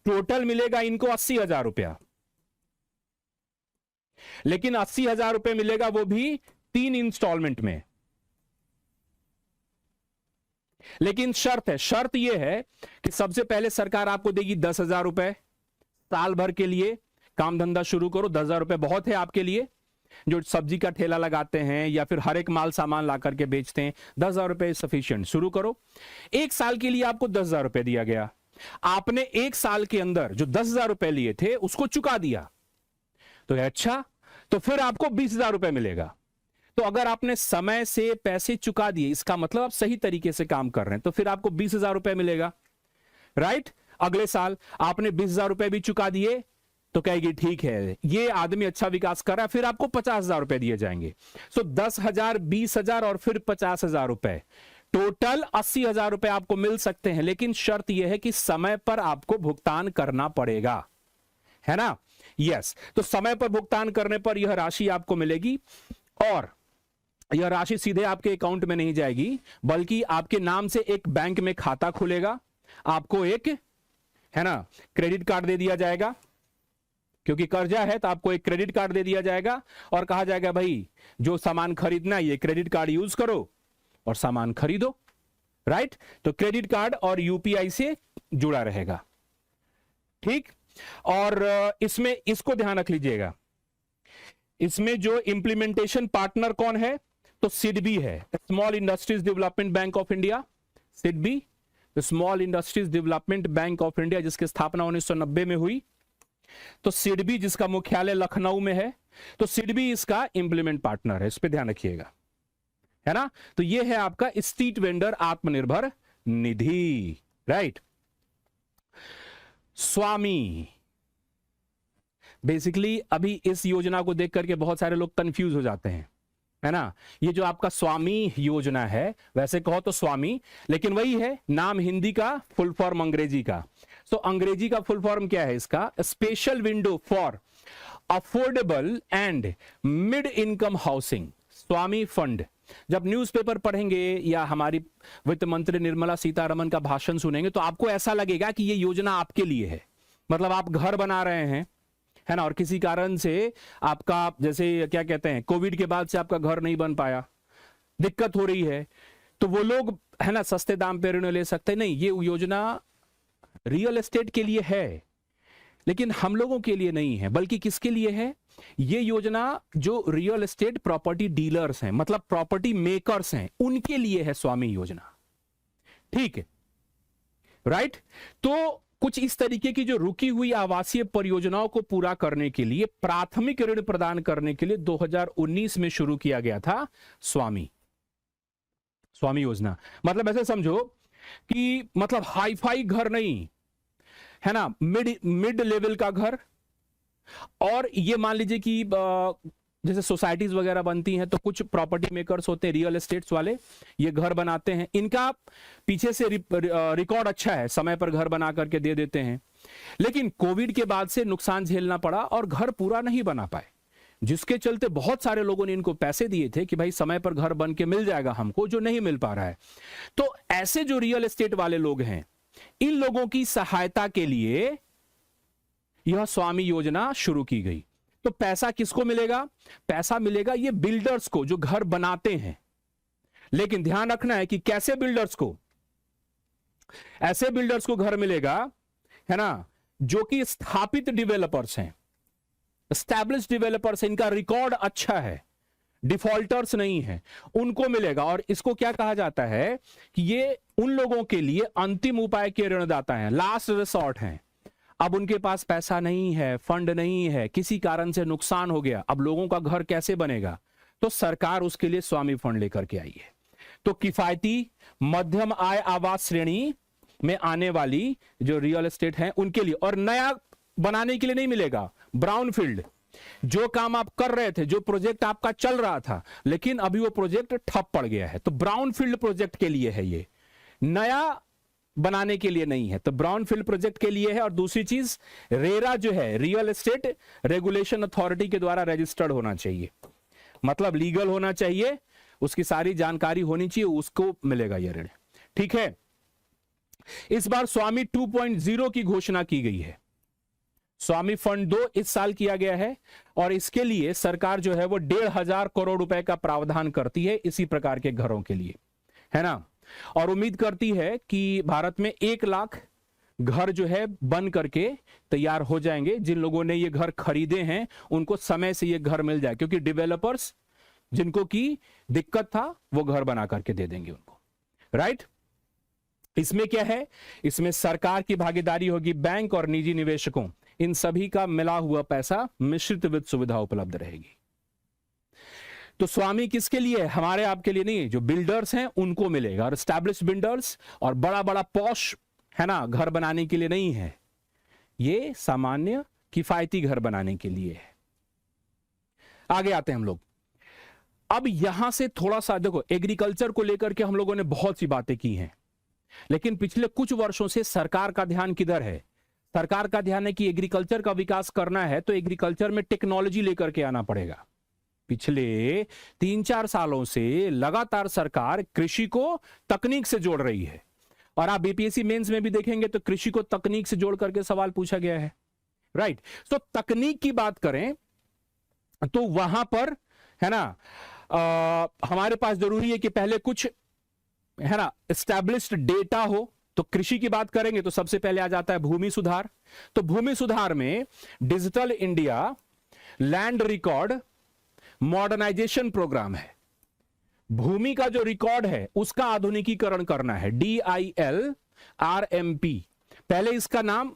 टोटल मिलेगा इनको 80,000 रुपया, लेकिन 80,000 रुपए मिलेगा वो भी 3 इंस्टॉलमेंट में। लेकिन शर्त यह है कि सबसे पहले सरकार आपको देगी 10,000 रुपए साल भर के लिए, काम धंधा शुरू करो। 10,000 रुपए बहुत है आपके लिए, जो सब्जी का ठेला लगाते हैं या फिर हर एक माल सामान ला करके बेचते हैं, 10,000 रुपए सफिशिएंट, शुरू करो। 1 साल के लिए आपको 10,000 रुपए दिया गया, आपने 1 साल के अंदर जो 10,000 रुपए लिए थे उसको चुका दिया, तो अच्छा, तो फिर आपको 20,000 रुपए मिलेगा। तो अगर आपने समय से पैसे चुका दिए, इसका मतलब आप सही तरीके से काम कर रहे हैं, तो फिर आपको 20,000 रुपए मिलेगा, राइट। अगले साल आपने 20,000 रुपए भी चुका दिए, तो कहेगी ठीक है ये आदमी अच्छा विकास कर रहा है, फिर आपको 50,000 रुपए दिए जाएंगे। सो 10,000, 20,000 और फिर 50,000 रुपए, टोटल 80,000 रुपए आपको मिल सकते हैं। लेकिन शर्त यह है कि समय पर आपको भुगतान करना पड़ेगा, है ना। यस, तो समय पर भुगतान करने पर यह राशि आपको मिलेगी, और यह राशि सीधे आपके अकाउंट में नहीं जाएगी, बल्कि आपके नाम से एक बैंक में खाता खुलेगा, आपको एक, है ना, क्रेडिट कार्ड दे दिया जाएगा, क्योंकि कर्जा है तो आपको एक क्रेडिट कार्ड दे दिया जाएगा और कहा जाएगा भाई जो सामान खरीदना है ये क्रेडिट कार्ड यूज करो और सामान खरीदो, राइट। तो क्रेडिट कार्ड और यूपीआई से जुड़ा रहेगा, ठीक। और इसमें इसको ध्यान रख लीजिएगा, इसमें जो इंप्लीमेंटेशन पार्टनर कौन है, तो सिडबी है, small industries development bank of India, SIDBI, small industries development bank of India, जिसकी स्थापना 1990 में हुई। तो सिडबी, जिसका मुख्यालय लखनऊ में है, तो सिडबी इसका इंप्लीमेंट पार्टनर है, इस पर ध्यान रखिएगा, है ना। तो यह है आपका street vendor Atmanirbhar Nidhi, right. स्वामी, बेसिकली अभी इस योजना को देख करके बहुत सारे लोग कंफ्यूज हो जाते हैं, है ना। ये जो आपका स्वामी योजना है, वैसे कहो तो स्वामी, लेकिन वही है, नाम हिंदी का, फुल फॉर्म अंग्रेजी का। सो अंग्रेजी का फुल फॉर्म क्या है इसका, special window for affordable and mid income housing, Swami fund. जब न्यूज़पेपर पढ़ेंगे या हमारी वित्त मंत्री निर्मला सीतारमण का भाषण सुनेंगे, तो आपको ऐसा लगेगा कि ये योजना आपके लिए है। मतलब आप घर बना रहे हैं, है ना, और किसी कारण से आपका, जैसे क्या कहते हैं, कोविड के बाद से आपका घर नहीं बन पाया, दिक्कत हो रही है, तो वो लोग, है ना, सस्ते दाम पे ऋण ले सकते हैं। नहीं, ये योजना रियल एस्टेट के लिए है, लेकिन हम लोगों के लिए नहीं है, बल्कि किसके लिए है, ये योजना जो रियल एस्टेट प्रॉपर्टी डीलर्स हैं, मतलब प्रॉपर्टी मेकर्स हैं, उनके लिए है स्वामी योजना, ठीक है, राइट। तो कुछ इस तरीके की जो रुकी हुई आवासीय परियोजनाओं को पूरा करने के लिए प्राथमिक ऋण प्रदान करने के लिए 2019 में शुरू किया गया था स्वामी योजना। मतलब ऐसे समझो कि मतलब हाई फाई घर नहीं है ना, मिड लेवल का घर। और ये मान लीजिए कि जैसे सोसाइटीज वगैरह बनती हैं तो कुछ प्रॉपर्टी मेकर्स होते हैं, रियल एस्टेट्स वाले, ये घर बनाते हैं, इनका पीछे से रिकॉर्ड अच्छा है, समय पर घर बना करके दे देते हैं। लेकिन कोविड के बाद से नुकसान झेलना पड़ा और घर पूरा नहीं बना पाए, जिसके चलते बहुत सारे लोगों ने इनको पैसे दिए थे कि भाई समय पर घर बन के मिल जाएगा हमको, जो नहीं मिल पा रहा है। तो ऐसे जो रियल एस्टेट वाले लोग हैं, इन लोगों की सहायता के लिए यह स्वामी योजना शुरू की गई। तो पैसा किसको मिलेगा? पैसा मिलेगा ये बिल्डर्स को जो घर बनाते हैं। लेकिन ध्यान रखना है कि कैसे बिल्डर्स को, ऐसे बिल्डर्स को घर मिलेगा है ना जो कि स्थापित डेवलपर्स हैं, एस्टैब्लिश्ड डेवलपर्स, इनका रिकॉर्ड अच्छा है, डिफॉल्टर्स नहीं है, उनको मिलेगा। और इसको क्या कहा जाता है कि ये उन लोगों के लिए अंतिम उपाय के ऋणदाता हैं, लास्ट रिसोर्ट हैं। अब उनके पास पैसा नहीं है, फंड नहीं है, किसी कारण से नुकसान हो गया, अब लोगों का घर कैसे बनेगा? तो सरकार उसके लिए स्वामी फंड लेकर के आई है। तो किफायती मध्यम आय आवास श्रेणी में आने वाली जो रियल एस्टेट है उनके लिए, और नया बनाने के लिए नहीं मिलेगा। ब्राउन फील्ड, जो काम आप कर रहे थे, जो प्रोजेक्ट आपका चल रहा था लेकिन अभी वो प्रोजेक्ट ठप पड़ गया है, तो ब्राउन फील्ड प्रोजेक्ट के लिए है, ये नया बनाने के लिए नहीं है। तो ब्राउन फील्ड प्रोजेक्ट के लिए है। और दूसरी चीज, रेरा जो है, रियल एस्टेट रेगुलेशन अथॉरिटी के द्वारा रजिस्टर्ड होना चाहिए, मतलब लीगल होना चाहिए, उसकी सारी जानकारी होनी चाहिए, उसको मिलेगा यह ऋण। ठीक है, इस बार स्वामी 2.0 की घोषणा की गई है। स्वामी फंड 2 इस साल किया गया है और इसके लिए सरकार जो है वो 1,500 करोड़ रुपए का प्रावधान करती है इसी प्रकार के घरों के लिए, है ना। और उम्मीद करती है कि भारत में 1 लाख घर जो है बन करके तैयार हो जाएंगे। जिन लोगों ने ये घर खरीदे हैं उनको समय से ये घर मिल जाए, क्योंकि डेवलपर्स जिनको की दिक्कत था वो घर बना करके दे देंगे उनको, राइट। इसमें क्या है, इसमें सरकार की भागीदारी होगी, बैंक और निजी निवेशकों, इन सभी का मिला हुआ पैसा मिश्रित वित्त सुविधा उपलब्ध रहेगी। तो स्वामी किसके लिए है? हमारे आपके लिए नहीं, जो बिल्डर्स हैं उनको मिलेगा। और एस्टैब्लिश्ड बिल्डर्स और बड़ा बड़ा पॉश है ना घर बनाने के लिए नहीं है, ये सामान्य किफायती घर बनाने के लिए है। आगे आते हैं हम लोग। अब यहां से थोड़ा सा देखो, एग्रीकल्चर को लेकर के हम लोगों ने बहुत सी बातें की हैं, लेकिन पिछले कुछ वर्षों से सरकार का ध्यान किधर है? सरकार का ध्यान है कि एग्रीकल्चर का विकास करना है तो एग्रीकल्चर में टेक्नोलॉजी लेकर के आना पड़ेगा। पिछले 3-4 सालों से लगातार सरकार कृषि को तकनीक से जोड़ रही है, और आप बीपीएससी मेंस में भी देखेंगे तो कृषि को तकनीक से जोड़ करके सवाल पूछा गया है, राइट। तो तकनीक की बात करें तो वहां पर है ना हमारे पास जरूरी है कि पहले कुछ है ना एस्टैब्लिश्ड डेटा हो। तो कृषि की बात करेंगे तो सबसे पहले आ जाता है भूमि सुधार। तो भूमि सुधार में digital India land record modernisation programme है। भूमि का जो रिकॉर्ड है उसका आधुनिकीकरण करना है, DILRMP। पहले इसका नाम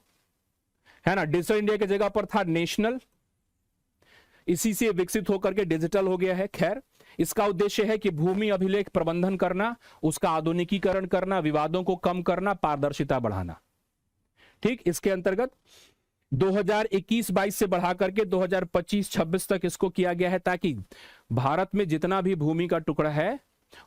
है ना डिजिटल इंडिया की जगह पर था नेशनल, इसी से विकसित होकर के डिजिटल हो गया है। खैर, इसका उद्देश्य है कि भूमि अभिलेख प्रबंधन करना, उसका आधुनिकीकरण करना, विवादों को कम करना, पारदर्शिता बढ़ाना। ठीक, इसके अंतर्गत 2021-22 से बढ़ा करके 2025-26 तक इसको किया गया है, ताकि भारत में जितना भी भूमि का टुकड़ा है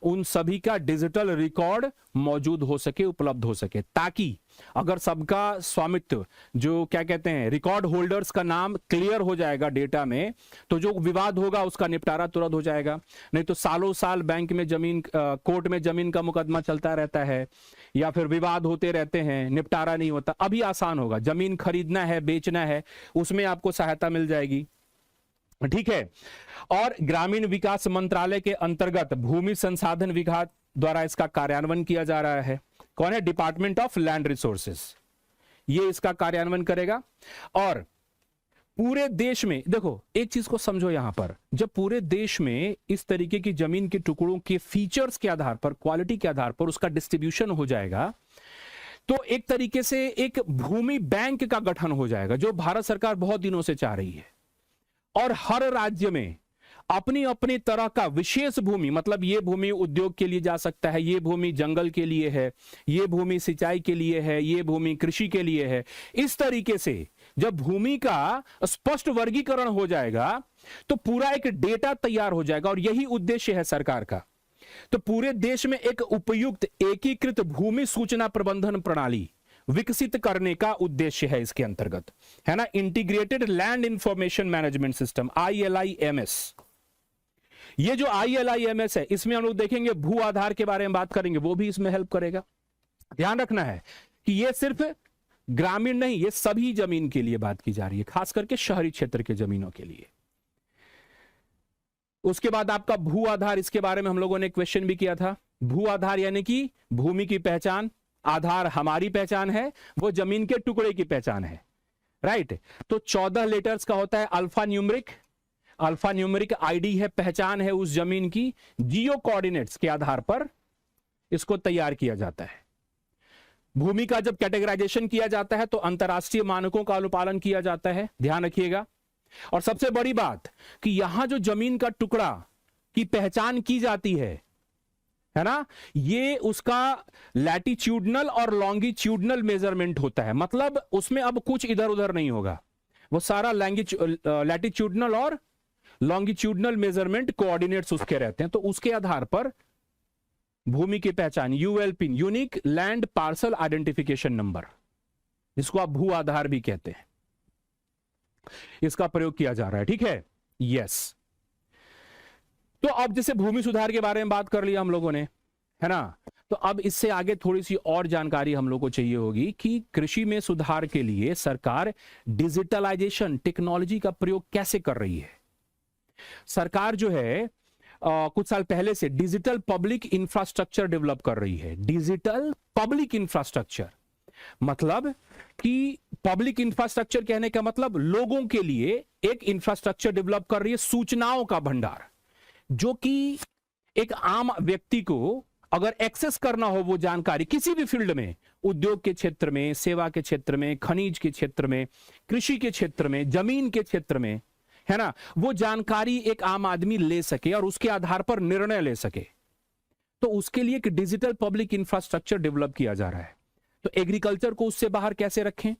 उन सभी का डिजिटल रिकॉर्ड मौजूद हो सके, उपलब्ध हो सके, ताकि अगर सबका स्वामित्व जो क्या कहते हैं रिकॉर्ड होल्डर्स का नाम क्लियर हो जाएगा डेटा में, तो जो विवाद होगा उसका निपटारा तुरंत हो जाएगा। नहीं तो सालों साल बैंक में जमीन कोर्ट में जमीन का मुकदमा चलता रहता है या फिर विवाद होते रहते हैं, निपटारा नहीं होता। अभी आसान होगा, जमीन खरीदना है, बेचना है, उसमें आपको सहायता मिल जाएगी। ठीक है। और ग्रामीण विकास मंत्रालय के अंतर्गत भूमि संसाधन विभाग द्वारा इसका कार्यान्वयन किया जा रहा है। कौन है? डिपार्टमेंट ऑफ लैंड रिसोर्सेस, ये इसका कार्यान्वयन करेगा। और पूरे देश में देखो, एक चीज को समझो, यहां पर जब पूरे देश में इस तरीके की जमीन के टुकड़ों के फीचर्स के आधार पर, क्वालिटी के आधार पर उसका डिस्ट्रीब्यूशन हो जाएगा, तो एक तरीके से एक भूमि बैंक का गठन हो जाएगा, जो भारत सरकार बहुत दिनों से चाह रही है। और हर राज्य में अपनी अपनी तरह का विशेष भूमि, मतलब ये भूमि उद्योग के लिए जा सकता है, ये भूमि जंगल के लिए है, ये भूमि सिंचाई के लिए है, ये भूमि कृषि के लिए है। इस तरीके से जब भूमि का स्पष्ट वर्गीकरण हो जाएगा तो पूरा एक डेटा तैयार हो जाएगा, और यही उद्देश्य है सरकार का। तो पूरे देश में एक उपयुक्त एकीकृत भूमि सूचना प्रबंधन प्रणाली विकसित करने का उद्देश्य है इसके अंतर्गत, है ना। Integrated land information management system, ILIMS। ये जो ILIMS है, इसमें हम लोग देखेंगे भू आधार के बारे में बात करेंगे, वो भी इसमें हेल्प करेगा। ध्यान रखना है कि ये सिर्फ ग्रामीण नहीं, ये सभी जमीन के लिए बात की जा रही है, खास करके शहरी क्षेत्र के जमीनों के लिए। उसके बाद आपका भू आधार, इसके बारे में हम लोगों ने क्वेश्चन भी किया था। भू आधार यानी कि भूमि की पहचान, आधार हमारी पहचान है, वो जमीन के टुकड़े की पहचान है, राइट। तो 14 लेटर्स का होता है alpha numeric. Alpha numeric ID है, पहचान है उस जमीन की। जियो कोऑर्डिनेट्स के आधार पर इसको तैयार किया जाता है। भूमि का जब कैटेगराइजेशन किया जाता है तो अंतरराष्ट्रीय मानकों का अनुपालन किया जाता है, ध्यान रखिएगा। और सबसे बड़ी बात कि यहां जो जमीन का टुकड़ा की पहचान की जाती है ना, ये उसका लैटिट्यूडनल और लॉन्गिट्यूडनल मेजरमेंट होता है। मतलब उसमें अब कुछ इधर उधर नहीं होगा, वो सारा लैटिट्यूडनल और लॉन्गिट्यूडनल मेजरमेंट कोऑर्डिनेट्स उसके रहते हैं। तो उसके आधार पर भूमि की पहचान, ULP, unique land parcel identification number, जिसको आप भू आधार भी कहते हैं, इसका प्रयोग किया जा रहा है, ठीक है। यस। तो अब जैसे भूमि सुधार के बारे में बात कर लिया हम लोगों ने, है ना। तो अब इससे आगे थोड़ी सी और जानकारी हम लोग को चाहिए होगी कि कृषि में सुधार के लिए सरकार डिजिटलाइजेशन टेक्नोलॉजी का प्रयोग कैसे कर रही है। सरकार जो है कुछ साल पहले से डिजिटल पब्लिक इंफ्रास्ट्रक्चर डेवलप कर रही है। डिजिटल पब्लिक इंफ्रास्ट्रक्चर मतलब कि पब्लिक इंफ्रास्ट्रक्चर कहने का मतलब लोगों के लिए एक इंफ्रास्ट्रक्चर डेवलप कर रही है, सूचनाओं का भंडार, जो कि एक आम व्यक्ति को अगर एक्सेस करना हो वो जानकारी किसी भी फील्ड में, उद्योग के क्षेत्र में, सेवा के क्षेत्र में, खनिज के क्षेत्र में, कृषि के क्षेत्र में, जमीन के क्षेत्र में, है ना, वो जानकारी एक आम आदमी ले सके और उसके आधार पर निर्णय ले सके। तो उसके लिए एक डिजिटल पब्लिक इंफ्रास्ट्रक्चर डेवलप किया जा रहा है। तो एग्रीकल्चर को उससे बाहर कैसे रखें,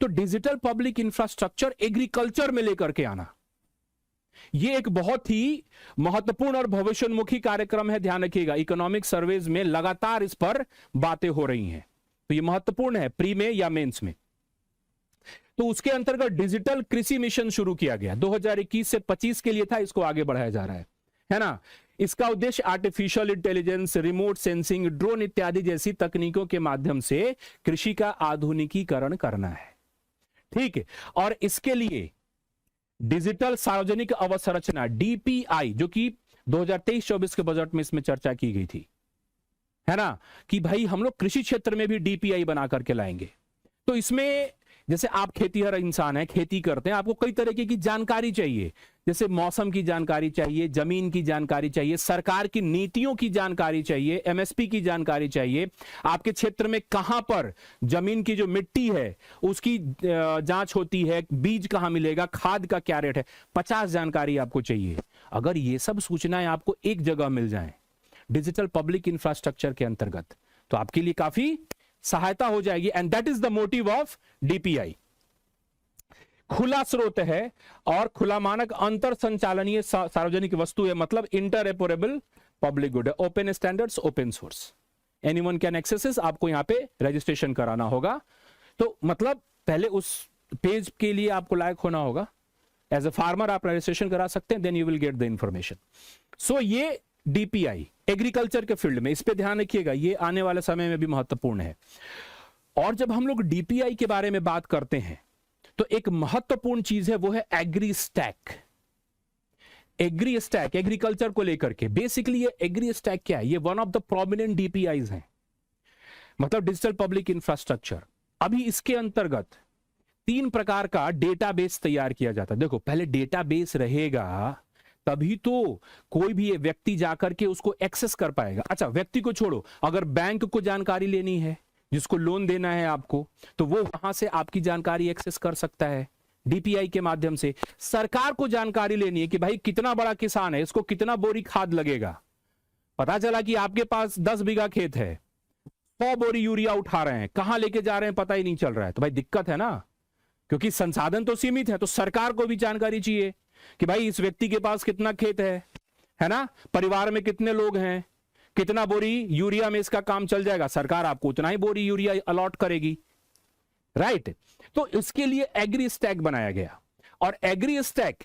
तो डिजिटल पब्लिक इंफ्रास्ट्रक्चर एग्रीकल्चर में लेकर के आना, यह एक बहुत ही महत्वपूर्ण और भविष्योन्मुखी कार्यक्रम है। ध्यान रखिएगा, इकोनॉमिक सर्वेज में लगातार इस पर बातें हो रही हैं, तो यह महत्वपूर्ण है, प्री में या मेंस में। तो उसके अंतर्गत डिजिटल कृषि मिशन शुरू किया गया 2021 से 25 के लिए था, इसको आगे बढ़ाया जा रहा है ना। इसका उद्देश्य artificial intelligence, remote sensing, drone इत्यादि जैसी तकनीकों के माध्यम से कृषि का आधुनिकीकरण करना है, ठीक है। और इसके लिए डिजिटल सार्वजनिक अवसंरचना DPI, जो कि 2023-24 के बजट में इसमें चर्चा की गई थी, है ना, कि भाई हम लोग कृषि क्षेत्र में भी DPI बना करके लाएंगे। तो इसमें जैसे आप खेतीहर इंसान है, खेती करते हैं, आपको कई तरीके की जानकारी चाहिए, जैसे मौसम की जानकारी चाहिए, जमीन की जानकारी चाहिए, सरकार की नीतियों की जानकारी चाहिए, MSP की जानकारी चाहिए, आपके क्षेत्र में कहां पर जमीन की जो मिट्टी है उसकी जांच होती है, बीज कहां मिलेगा, खाद का क्या रेट है, 50 जानकारी आपको चाहिए। अगर ये सब सूचनाएं आपको एक जगह मिल जाएं डिजिटल पब्लिक इंफ्रास्ट्रक्चर के अंतर्गत, तो आपके लिए काफी सहायता हो जाएगी। And that is the motive of DPI। खुला स्रोत है और खुला मानक अंतर संचालनीय सार्वजनिक वस्तु है, मतलब इंटरऑपरेबल पब्लिक गुड है। Open standards, open source, anyone can access. आपको यहां पे रजिस्ट्रेशन कराना होगा, तो मतलब पहले उस पेज के लिए आपको लायक होना होगा। एज ए फार्मर आप रजिस्ट्रेशन करा सकते हैं, then you will get the information. So ये DPI एग्रीकल्चर के फील्ड में, इस पे ध्यान रखिएगा, ये आने वाले समय में भी महत्वपूर्ण है। और जब हम लोग DPI के बारे में बात करते हैं तो एक महत्वपूर्ण चीज है, वो है agri stack. Agri stack agriculture को लेकर के, बेसिकली ये एग्री स्टैक क्या है, ये one of the prominent DPIs हैं, मतलब डिजिटल पब्लिक इंफ्रास्ट्रक्चर। अभी इसके अंतर्गत 3 प्रकार का डेटाबेस तैयार किया जाता है। देखो, पहले डेटाबेस रहेगा तभी तो कोई भी व्यक्ति जाकर के उसको एक्सेस कर पाएगा। अच्छा, व्यक्ति को छोड़ो, अगर बैंक को जानकारी लेनी है, जिसको लोन देना है आपको, तो वो वहां से आपकी जानकारी एक्सेस कर सकता है डीपीआई के माध्यम से। सरकार को जानकारी लेनी है कि भाई कितना बड़ा किसान है, इसको कितना बोरी खाद लगेगा। पता चला कि आपके पास 10 बीघा खेत है, 100 बोरी यूरिया उठा रहे हैं, कहां लेके जा रहे हैं पता ही नहीं चल रहा है, तो भाई दिक्कत है ना, क्योंकि संसाधन तो सीमित है। तो सरकार को भी जानकारी चाहिए कि भाई इस व्यक्ति के पास कितना खेत है ना, परिवार में कितने लोग हैं, कितना बोरी यूरिया में इसका काम चल जाएगा, सरकार आपको उतना ही बोरी यूरिया अलॉट करेगी, राइट। तो इसके लिए एग्री स्टैक बनाया गया, और एग्री स्टैक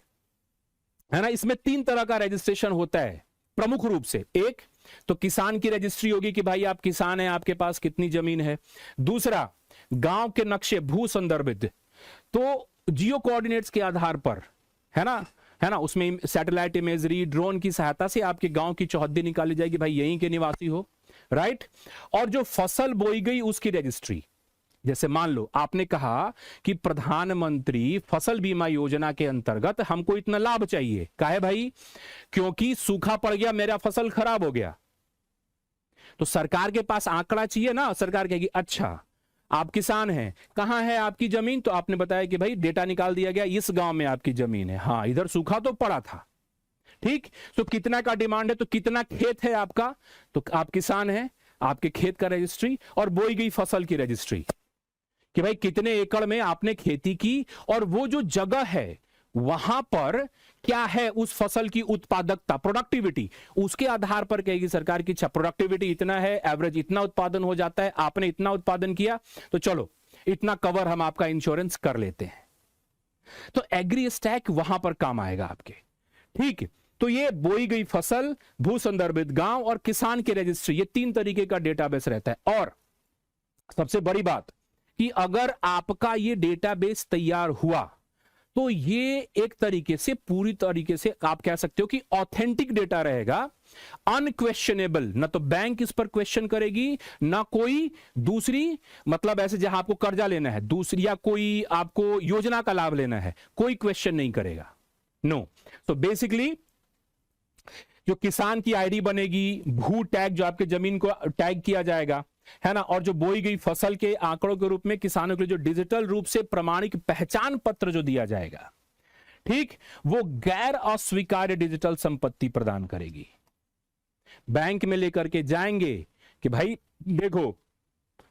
है ना, इसमें 3 तरह का रजिस्ट्रेशन होता है प्रमुख रूप से। एक तो किसान की रजिस्ट्री होगी कि भाई आप किसान हैं, आपके पास कितनी जमीन है। दूसरा, गांव के नक्शे भू संदर्भित, तो जियो कोऑर्डिनेट्स के आधार पर है ना, उसमें सैटेलाइट इमेजरी, ड्रोन की सहायता से आपके गांव की चौहद्दी निकाली जाएगी, भाई यहीं के निवासी हो, राइट। और जो फसल बोई गई उसकी रजिस्ट्री, जैसे मान लो आपने कहा कि प्रधानमंत्री फसल बीमा योजना के अंतर्गत हमको इतना लाभ चाहिए, काहे भाई, क्योंकि सूखा पड़ गया, मेरा फसल खराब हो गया, तो सरकार के पास आंकड़ा चाहिए ना। सरकार कहेगी अच्छा आप किसान हैं, कहां है आपकी जमीन, तो आपने बताया कि भाई डेटा निकाल दिया गया, इस गांव में आपकी जमीन है, हाँ इधर सूखा तो पड़ा था, ठीक, तो कितना का डिमांड है, तो कितना खेत है आपका, तो आप किसान हैं, आपके खेत का रजिस्ट्री, और बोई गई फसल की रजिस्ट्री कि भाई कितने एकड़ में आपने खेती की, और वो जो जगह है वहां पर क्या है उस फसल की उत्पादकता, प्रोडक्टिविटी, उसके आधार पर कहेगी सरकार की अच्छा प्रोडक्टिविटी इतना है, एवरेज इतना उत्पादन हो जाता है, आपने इतना उत्पादन किया तो चलो इतना कवर हम आपका इंश्योरेंस कर लेते हैं। तो एग्री स्टैक वहां पर काम आएगा आपके, ठीक। तो ये बोई गई फसल, भू संदर्भित गांव और किसान की रजिस्ट्री, ये 3 तरीके का डेटाबेस रहता है। और सबसे बड़ी बात कि अगर आपका ये डेटाबेस तैयार हुआ तो ये एक तरीके से, पूरी तरीके से आप कह सकते हो कि ऑथेंटिक डेटा रहेगा, अनक्वेश्चनेबल, ना तो बैंक इस पर क्वेश्चन करेगी, ना कोई दूसरी, मतलब ऐसे जहां आपको कर्जा लेना है दूसरी, या कोई आपको योजना का लाभ लेना है, कोई क्वेश्चन नहीं करेगा, नो। तो बेसिकली जो किसान की आईडी बनेगी, भू टैग जो आपके जमीन को टैग किया जाएगा, है ना, और जो बोई गई फसल के आंकड़ों के रूप में किसानों के लिए जो डिजिटल रूप से प्रमाणिक पहचान पत्र जो दिया जाएगा, ठीक, वो गैर अस्वीकार्य डिजिटल संपत्ति प्रदान करेगी। बैंक में लेकर के जाएंगे कि भाई देखो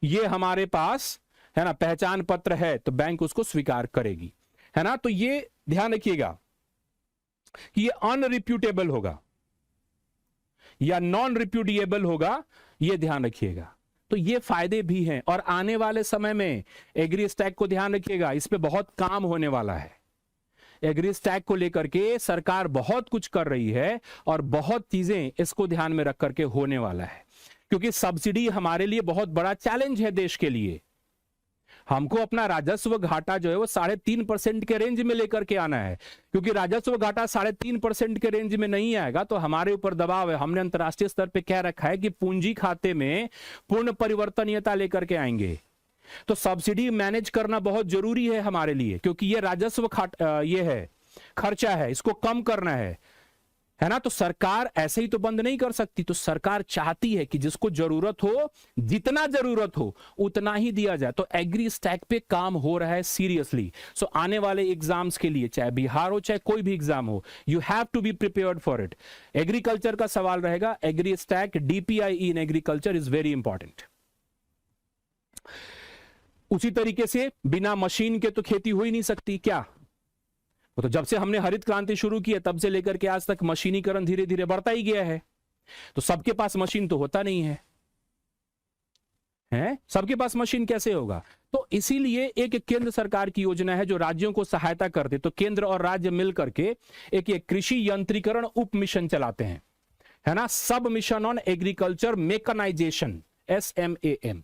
ये हमारे पास है ना पहचान पत्र है, तो बैंक उसको स्वीकार करेगी, है ना। तो ये ध्यान रखिएगा कि ये अनरिप्यूटेबल होगा या नॉन रिप्यूडिएबल होगा, ये ध्यान रखिएगा। तो ये फायदे भी हैं, और आने वाले समय में एग्री स्टैक को ध्यान रखिएगा, इस पे बहुत काम होने वाला है। एग्री स्टैक को लेकर के सरकार बहुत कुछ कर रही है, और बहुत चीजें इसको ध्यान में रख करके होने वाला है, क्योंकि सब्सिडी हमारे लिए बहुत बड़ा चैलेंज है देश के लिए। हमको अपना राजस्व घाटा जो है वो 3.5% के रेंज में लेकर के आना है, क्योंकि राजस्व घाटा 3.5% के रेंज में नहीं आएगा तो हमारे ऊपर दबाव है। हमने अंतर्राष्ट्रीय स्तर पे कह रखा है कि पूंजी खाते में पूर्ण परिवर्तनीयता लेकर के आएंगे, तो सब्सिडी मैनेज करना बहुत जरूरी है हमारे लिए, क्योंकि ये राजस्व ये है, खर्चा है, इसको कम करना है ना। तो सरकार ऐसे ही तो बंद नहीं कर सकती, तो सरकार चाहती है कि जिसको जरूरत हो, जितना जरूरत हो उतना ही दिया जाए। तो एग्री स्टैक पे काम हो रहा है सीरियसली। सो आने वाले एग्जाम्स के लिए, चाहे बिहार हो चाहे कोई भी एग्जाम हो, you have to be prepared for it. Agriculture का सवाल रहेगा, agri stack, DPI in agriculture is very important. उसी तरीके से बिना मशीन के तो खेती हो ही नहीं सकती, क्या? तो जब से हमने हरित क्रांति शुरू की है तब से लेकर के आज तक मशीनीकरण धीरे धीरे बढ़ता ही गया है। तो सबके पास मशीन तो होता नहीं है, सबके पास मशीन कैसे होगा? तो इसीलिए एक केंद्र सरकार की योजना है जो राज्यों को सहायता करते, तो केंद्र और राज्य मिलकर के एक कृषि यंत्रीकरण उप मिशन चलाते हैं, है ना, सब mission on agriculture mechanisation, SMAM।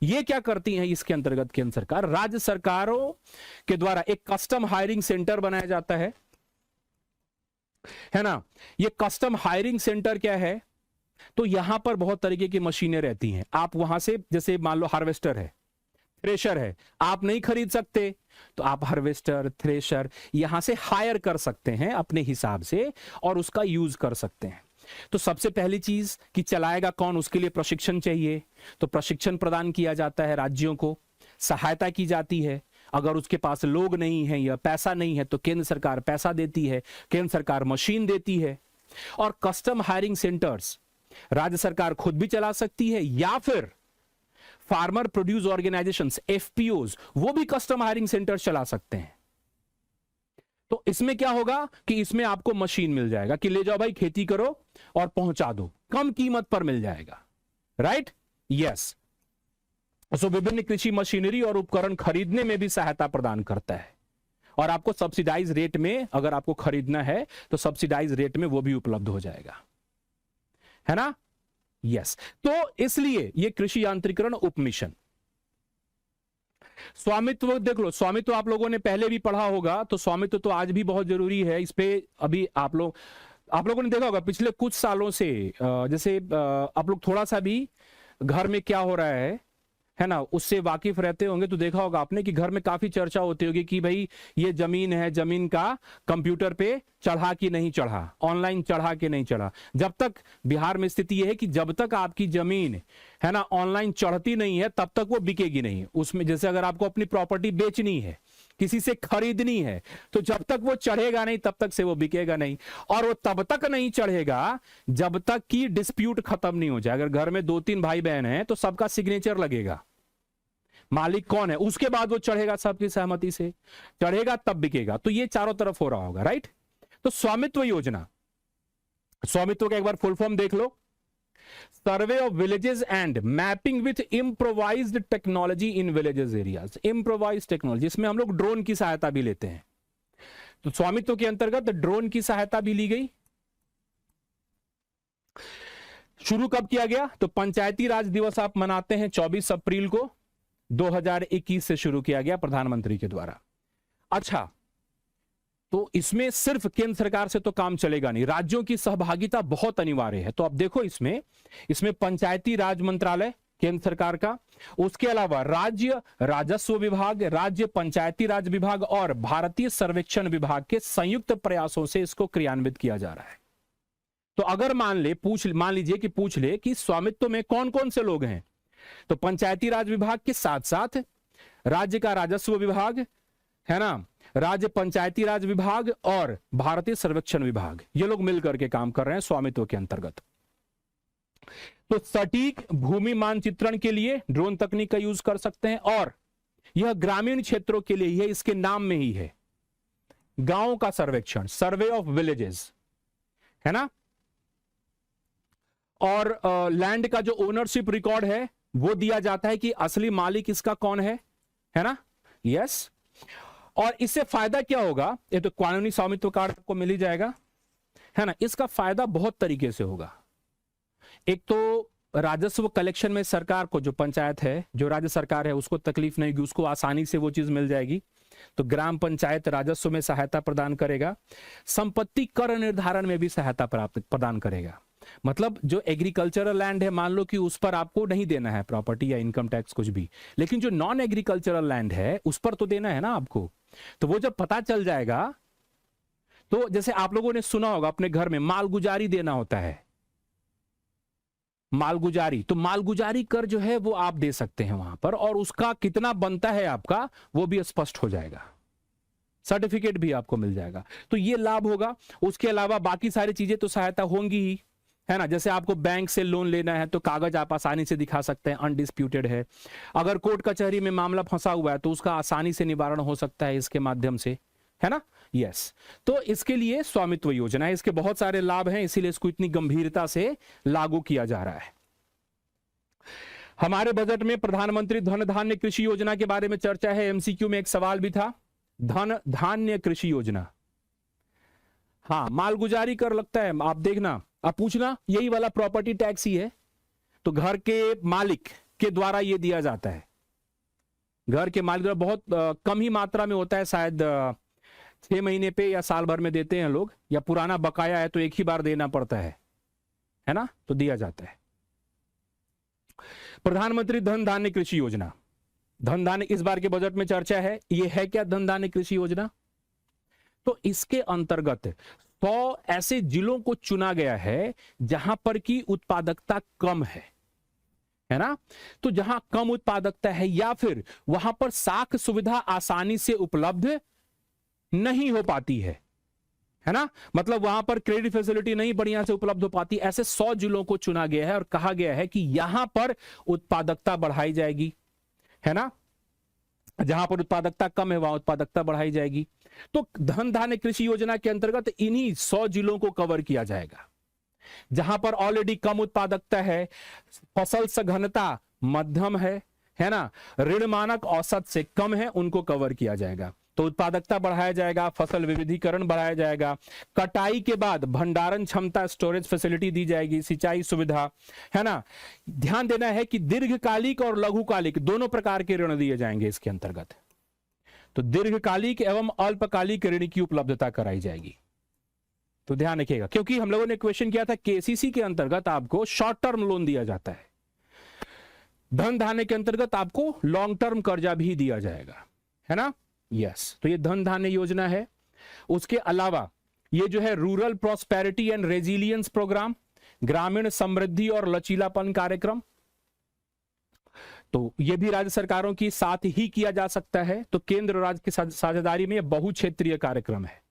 ये क्या करती हैं इसके अंतर्गत केंद्र सरकार, राज्य सरकारों के द्वारा एक कस्टम हायरिंग सेंटर बनाया जाता है ना। ये कस्टम हायरिंग सेंटर क्या है? तो यहां पर बहुत तरीके की मशीनें रहती हैं। आप वहां से, जैसे मान लो हार्वेस्टर है, थ्रेशर है, आप नहीं खरीद सकते तो आप हार्वेस्टर, थ्रेशर यहां से हायर कर सकते हैं अपने हिसाब से और उसका यूज कर सकते हैं। तो सबसे पहली चीज कि चलाएगा कौन, उसके लिए प्रशिक्षण चाहिए। तो प्रशिक्षण प्रदान किया जाता है, राज्यों को सहायता की जाती है। अगर उसके पास लोग नहीं है या पैसा नहीं है तो केंद्र सरकार पैसा देती है, केंद्र सरकार मशीन देती है। और कस्टम हायरिंग सेंटर्स राज्य सरकार खुद भी चला सकती है, या फिर फार्मर प्रोड्यूस ऑर्गेनाइजेशंस एफपीओज वो भी कस्टम हायरिंग सेंटर चला सकते हैं। तो इसमें क्या होगा कि इसमें आपको मशीन मिल जाएगा कि ले जाओ भाई खेती करो और पहुंचा दो, कम कीमत पर मिल जाएगा। Right, yes. सो विभिन्न कृषि मशीनरी और उपकरण खरीदने में भी सहायता प्रदान करता है, और आपको सब्सिडाइज रेट में अगर आपको खरीदना है तो सब्सिडाइज रेट में वो भी उपलब्ध हो जाएगा, है ना। यस, तो इसलिए ये कृषि यांत्रिकरण उपमिशन। स्वामित्व देख लो, स्वामित्व आप लोगों ने पहले भी पढ़ा होगा, तो स्वामित्व तो आज भी बहुत जरूरी है। इस पे अभी आप लोगों ने देखा होगा पिछले कुछ सालों से, जैसे आप लोग थोड़ा सा भी घर में क्या हो रहा है ना, उससे वाकिफ रहते होंगे। तो देखा होगा आपने कि घर में काफी चर्चा होती होगी कि भाई ये जमीन है, जमीन का कंप्यूटर पे चढ़ा कि नहीं चढ़ा, ऑनलाइन चढ़ा कि नहीं चढ़ा। जब तक बिहार में स्थिति यह है कि जब तक आपकी जमीन है ना ऑनलाइन चढ़ती नहीं है तब तक वो बिकेगी नहीं। उसमें जैसे अगर आपको अपनी प्रॉपर्टी बेचनी है, किसी से खरीदनी है, तो जब तक वो चढ़ेगा नहीं तब तक से वो बिकेगा नहीं। और वो तब तक नहीं चढ़ेगा जब तक कि डिस्प्यूट खत्म नहीं हो जाए। अगर घर में 2-3 भाई बहन हैं तो सबका सिग्नेचर लगेगा, मालिक कौन है, उसके बाद वो चढ़ेगा, सबकी सहमति से चढ़ेगा तब बिकेगा। तो ये चारों तरफ हो रहा होगा। राइट, तो स्वामित्व योजना, स्वामित्व का एक बार फुल फॉर्म देख लो, survey of villages and mapping with improvised technology in villages areas. Improvised technology, इसमें हम लोग ड्रोन की सहायता भी लेते हैं। तो स्वामित्व के अंतर्गत ड्रोन की सहायता भी ली गई। शुरू कब किया गया, तो पंचायती राज दिवस आप मनाते हैं 24 अप्रैल को 2021 से शुरू किया गया प्रधानमंत्री के द्वारा। अच्छा, तो इसमें सिर्फ केंद्र सरकार से तो काम चलेगा नहीं, राज्यों की सहभागिता बहुत अनिवार्य है। तो अब देखो इसमें पंचायती राज मंत्रालय केंद्र सरकार का, उसके अलावा राज्य राजस्व विभाग, राज्य पंचायती राज विभाग और भारतीय सर्वेक्षण विभाग के संयुक्त प्रयासों से इसको क्रियान्वित किया जा रहा है। तो अगर मान लीजिए कि पूछ ले कि स्वामित्व में कौन कौन से लोग हैं, तो पंचायती राज विभाग के साथ साथ राज्य का राजस्व विभाग है ना, राज्य पंचायती राज विभाग और भारतीय सर्वेक्षण विभाग, ये लोग मिलकर के काम कर रहे हैं स्वामित्व के अंतर्गत। तो सटीक भूमि मानचित्रण के लिए ड्रोन तकनीक का यूज कर सकते हैं, और यह ग्रामीण क्षेत्रों के लिए ही है, इसके नाम में ही है, गांव का सर्वेक्षण, सर्वे ऑफ विलेजेस, है ना। और लैंड का जो ओनरशिप रिकॉर्ड है वो दिया जाता है कि असली मालिक इसका कौन है ना। यस, और इससे फायदा क्या होगा, ये तो कानूनी स्वामित्व कार्ड आपको मिल ही जाएगा, है ना। इसका फायदा बहुत तरीके से होगा। एक तो राजस्व कलेक्शन में सरकार को, जो पंचायत है, जो राज्य सरकार है, उसको तकलीफ नहीं होगी, उसको आसानी से वो चीज मिल जाएगी। तो ग्राम पंचायत राजस्व में सहायता प्रदान करेगा, संपत्ति कर निर्धारण में भी सहायता प्रदान करेगा। मतलब जो एग्रीकल्चरल लैंड है, मान लो कि उस पर आपको नहीं देना है प्रॉपर्टी या इनकम टैक्स कुछ भी, लेकिन जो नॉन एग्रीकल्चरल लैंड है उस पर तो देना है ना आपको। तो वो जब पता चल जाएगा, तो जैसे आप लोगों ने सुना होगा अपने घर में मालगुजारी देना होता है, मालगुजारी, तो मालगुजारी कर जो है वो आप दे सकते हैं वहां पर, और उसका कितना बनता है आपका वो भी स्पष्ट हो जाएगा, सर्टिफिकेट भी आपको मिल जाएगा। तो ये लाभ होगा। उसके अलावा बाकी सारी चीजें तो सहायता होंगी ही, है ना। जैसे आपको बैंक से लोन लेना है तो कागज आप आसानी से दिखा सकते हैं, अनडिस्प्यूटेड है। अगर कोर्ट कचहरी में मामला फंसा हुआ है तो उसका आसानी से निवारण हो सकता है इसके माध्यम से, है ना। यस, तो इसके लिए स्वामित्व योजना है, इसके बहुत सारे लाभ हैं, इसीलिए इसको इतनी गंभीरता से लागू किया जा रहा है। हमारे बजट में प्रधानमंत्री धन धान्य कृषि योजना के बारे में चर्चा है। एमसीक्यू में एक सवाल भी था, धन धान्य कृषि योजना। हाँ, मालगुजारी कर लगता है, आप देखना, आप पूछना, यही वाला प्रॉपर्टी टैक्स ही है। तो घर के मालिक के द्वारा ये दिया जाता है, घर के मालिक द्वारा बहुत कम ही मात्रा में होता है, शायद 6 महीने पे या साल भर में देते हैं लोग, या पुराना बकाया है तो एक ही बार देना पड़ता है ना, तो दिया जाता है। प्रधानमंत्री धन धान्य कृषि योजना, धन धान्य इस बार के बजट में चर्चा है। ये है क्या धन धान्य कृषि योजना? तो इसके अंतर्गत 100 ऐसे जिलों को चुना गया है जहां पर की उत्पादकता कम है ना। तो जहां कम उत्पादकता है या फिर वहां पर साख सुविधा आसानी से उपलब्ध नहीं हो पाती है ना, मतलब वहां पर क्रेडिट फैसिलिटी नहीं बढ़िया से उपलब्ध हो पाती, ऐसे 100 जिलों को चुना गया है और कहा गया है कि यहां पर उत्पादकता बढ़ाई जाएगी, है ना। जहां पर उत्पादकता कम है वहां उत्पादकता बढ़ाई जाएगी। तो धन धान्य कृषि योजना के अंतर्गत इन्हीं 100 जिलों को कवर किया जाएगा। जहां पर ऑलरेडी कम उत्पादकता है, फसल सघनता मध्यम है ना, ऋण मानक औसत से कम है, उनको कवर किया जाएगा। तो उत्पादकता बढ़ाया जाएगा, फसल विविधीकरण बढ़ाया जाएगा, कटाई के बाद भंडारण क्षमता स्टोरेज फैसिलिटी दी जाएगी, सिंचाई सुविधा, है ना। ध्यान देना है कि दीर्घकालिक और लघुकालिक दोनों प्रकार के ऋण दिए जाएंगे इसके अंतर्गत। तो दीर्घकालिक एवं अल्पकालिक ऋण की उपलब्धता कराई जाएगी। तो ध्यान रखिएगा, क्योंकि हम लोगों ने क्वेश्चन किया था केसीसी के अंतर्गत आपको शॉर्ट टर्म लोन दिया जाता है, धन धान्य के अंतर्गत आपको लॉन्ग टर्म कर्जा भी दिया जाएगा, है ना। यस, तो ये धन धान्य योजना है। उसके अलावा ये जो है rural prosperity and resilience programme, ग्रामीण समृद्धि और लचीलापन कार्यक्रम, तो ये भी राज्य सरकारों की साथ ही किया जा सकता है। तो केंद्र और राज्य की साझेदारी में बहुक्षेत्रीय कार्यक्रम है,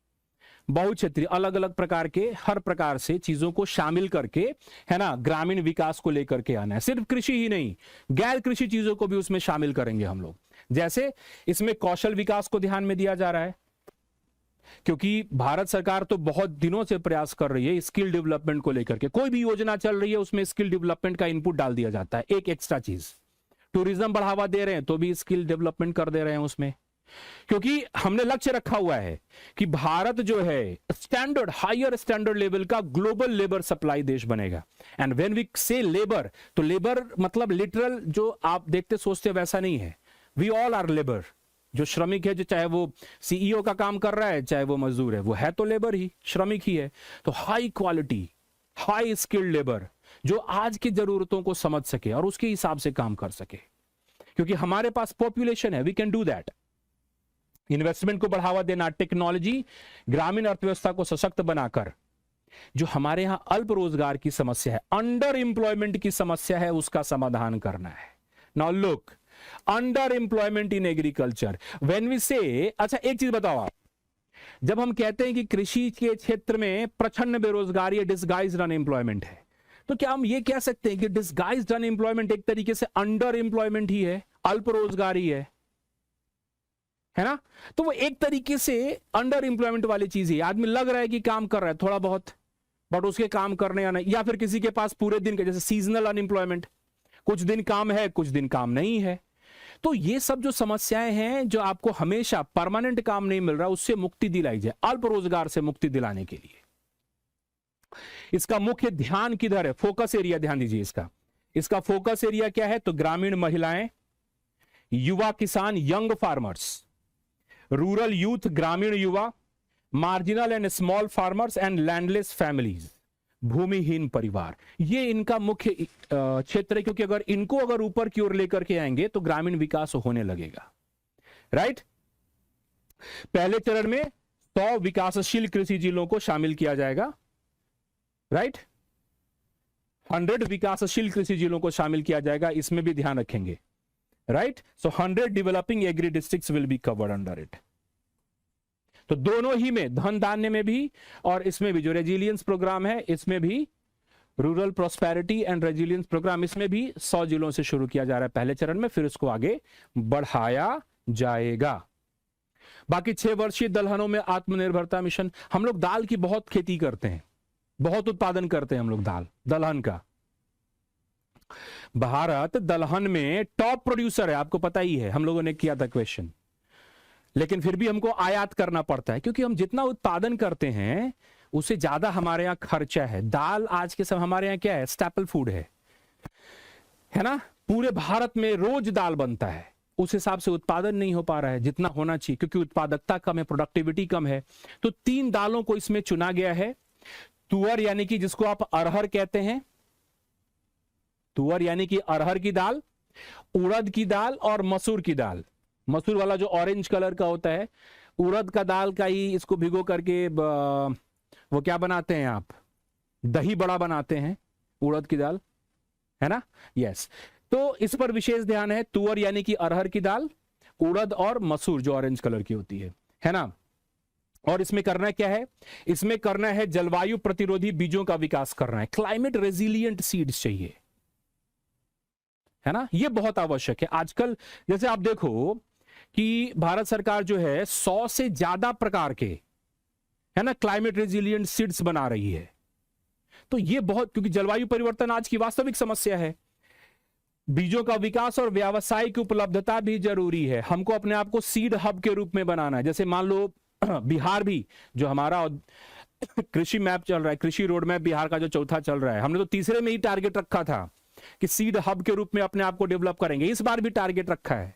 बहुक्षेत्रीय अलग अलग प्रकार के हर प्रकार से चीजों को शामिल करके, है ना, ग्रामीण विकास को लेकर के आना है। सिर्फ कृषि ही नहीं, गैर कृषि चीजों को भी उसमें शामिल करेंगे हम लोग। जैसे इसमें कौशल विकास को ध्यान में दिया जा रहा है, क्योंकि भारत सरकार तो बहुत दिनों से प्रयास कर रही है स्किल डेवलपमेंट को लेकर के। कोई भी योजना चल रही है उसमें स्किल डेवलपमेंट का इनपुट डाल दिया जाता है, एक एक्स्ट्रा चीज। टूरिज्म बढ़ावा दे रहे हैं तो भी स्किल डेवलपमेंट कर दे रहे हैं उसमें, क्योंकि हमने लक्ष्य रखा हुआ है कि भारत जो है स्टैंडर्ड हायर स्टैंडर्ड लेवल का ग्लोबल लेबर सप्लाई देश बनेगा। एंड व्हेन वी से लेबर, तो लेबर मतलब लिटरल जो आप देखते सोचते वैसा नहीं है, वी ऑल आर लेबर। जो श्रमिक है, जो चाहे वो सीईओ का काम कर रहा है चाहे वो मजदूर है, वो है तो लेबर ही, श्रमिक ही है। तो high quality high skilled labour जो आज की जरूरतों को समझ सके और उसके हिसाब से काम कर सके, क्योंकि हमारे पास पॉपुलेशन है, we can do that. Investment को बढ़ावा देना, टेक्नोलॉजी, ग्रामीण अर्थव्यवस्था को सशक्त बनाकर जो हमारे यहां अल्प रोजगार की समस्या है, अंडर एम्प्लॉयमेंट की समस्या है, उसका समाधान करना है। Now look, under employment in agriculture, when we say, अच्छा एक चीज बताओ आप, जब हम कहते हैं कि कृषि के क्षेत्र में प्रचंड बेरोजगारी, डिसगाइज्ड अनएम्प्लॉयमेंट है, तो क्या हम ये कह सकते हैं कि डिसगाइज्ड अनएम्प्लॉयमेंट एक तरीके से अंडर एम्प्लॉयमेंट ही है, अल्प रोजगारी है ना। तो वो एक तरीके से अंडर एम्प्लॉयमेंट वाली चीज है। आदमी लग रहा है कि काम कर रहा है थोड़ा बहुत, बट उसके काम करने या नहीं, या फिर किसी के पास पूरे दिन के, जैसे सीजनल अनएम्प्लॉयमेंट, कुछ दिन काम है कुछ दिन काम नहीं है। तो ये सब जो समस्याएं हैं, जो आपको हमेशा परमानेंट काम नहीं मिल रहा, उससे मुक्ति दिलाई जाए, अल्प रोजगार से मुक्ति दिलाने के लिए इसका मुख्य ध्यान किधर है, फोकस एरिया ध्यान दीजिए इसका फोकस एरिया क्या है, तो ग्रामीण महिलाएं, युवा किसान यंग फार्मर्स, रूरल यूथ ग्रामीण युवा, marginal and small farmers and landless families, भूमिहीन परिवार, ये इनका मुख्य क्षेत्र है। क्योंकि अगर इनको ऊपर की ओर लेकर के आएंगे तो ग्रामीण विकास होने लगेगा, राइट। पहले चरण में 100 विकासशील कृषि जिलों को शामिल किया जाएगा, राइट। 100 विकासशील कृषि जिलों को शामिल किया जाएगा, इसमें भी ध्यान रखेंगे, right. So 100 developing agri districts will be covered under it. तो दोनों ही में, धन धान्य में भी और इसमें भी, जो रेजिलियंस प्रोग्राम है इसमें भी, rural prosperity and resilience programme, इसमें भी 100 जिलों से शुरू किया जा रहा है पहले चरण में, फिर उसको आगे बढ़ाया जाएगा। बाकी 6 वर्षीय दलहनों में आत्मनिर्भरता मिशन, हम लोग दाल की बहुत खेती करते हैं, बहुत उत्पादन करते हैं हम लोग दलहन का। भारत दलहन में टॉप प्रोड्यूसर है, आपको पता ही है, हम लोगों ने किया था क्वेश्चन। लेकिन फिर भी हमको आयात करना पड़ता है, क्योंकि हम जितना उत्पादन करते हैं उससे ज्यादा हमारे यहां खर्चा है। दाल आज के समय हमारे यहां क्या है, स्टेपल फूड है ना। पूरे भारत में रोज दाल बनता है, उस हिसाब से उत्पादन नहीं हो पा रहा है जितना होना चाहिए, क्योंकि उत्पादकता कम है, प्रोडक्टिविटी कम है। तो 3 दालों को इसमें चुना गया है। तुअर यानी कि जिसको आप अरहर कहते हैं, तुअर यानी कि अरहर की दाल, उड़द की दाल और मसूर की दाल। मसूर वाला जो ऑरेंज कलर का होता है, उड़द का दाल का ही इसको भिगो करके वो क्या बनाते हैं आप, दही बड़ा बनाते हैं उड़द की दाल, है ना। यस, तो इस पर विशेष ध्यान है। तुअर यानी कि अरहर की दाल, उड़द और मसूर जो ऑरेंज कलर की होती है ना। और इसमें करना क्या है, इसमें करना है जलवायु प्रतिरोधी बीजों का विकास करना है, क्लाइमेट रेजिलिएंट सीड्स चाहिए, है ना। ये बहुत आवश्यक है आजकल। जैसे आप देखो कि भारत सरकार जो है 100 से ज्यादा प्रकार के, है ना, क्लाइमेट रेजिलिएंट सीड्स बना रही है। तो ये बहुत, क्योंकि जलवायु परिवर्तन आज की वास्तविक समस्या है। बीजों का विकास और व्यावसायिक उपलब्धता भी जरूरी है। हमको अपने आप को सीड हब के रूप में बनाना है। जैसे मान लो बिहार भी, जो हमारा कृषि मैप चल रहा है, कृषि रोड मैप बिहार का जो चौथा चल रहा है, हमने तो तीसरे में ही टारगेट रखा था कि सीड हब के रूप में अपने आप को डेवलप करेंगे। इस बार भी टारगेट रखा है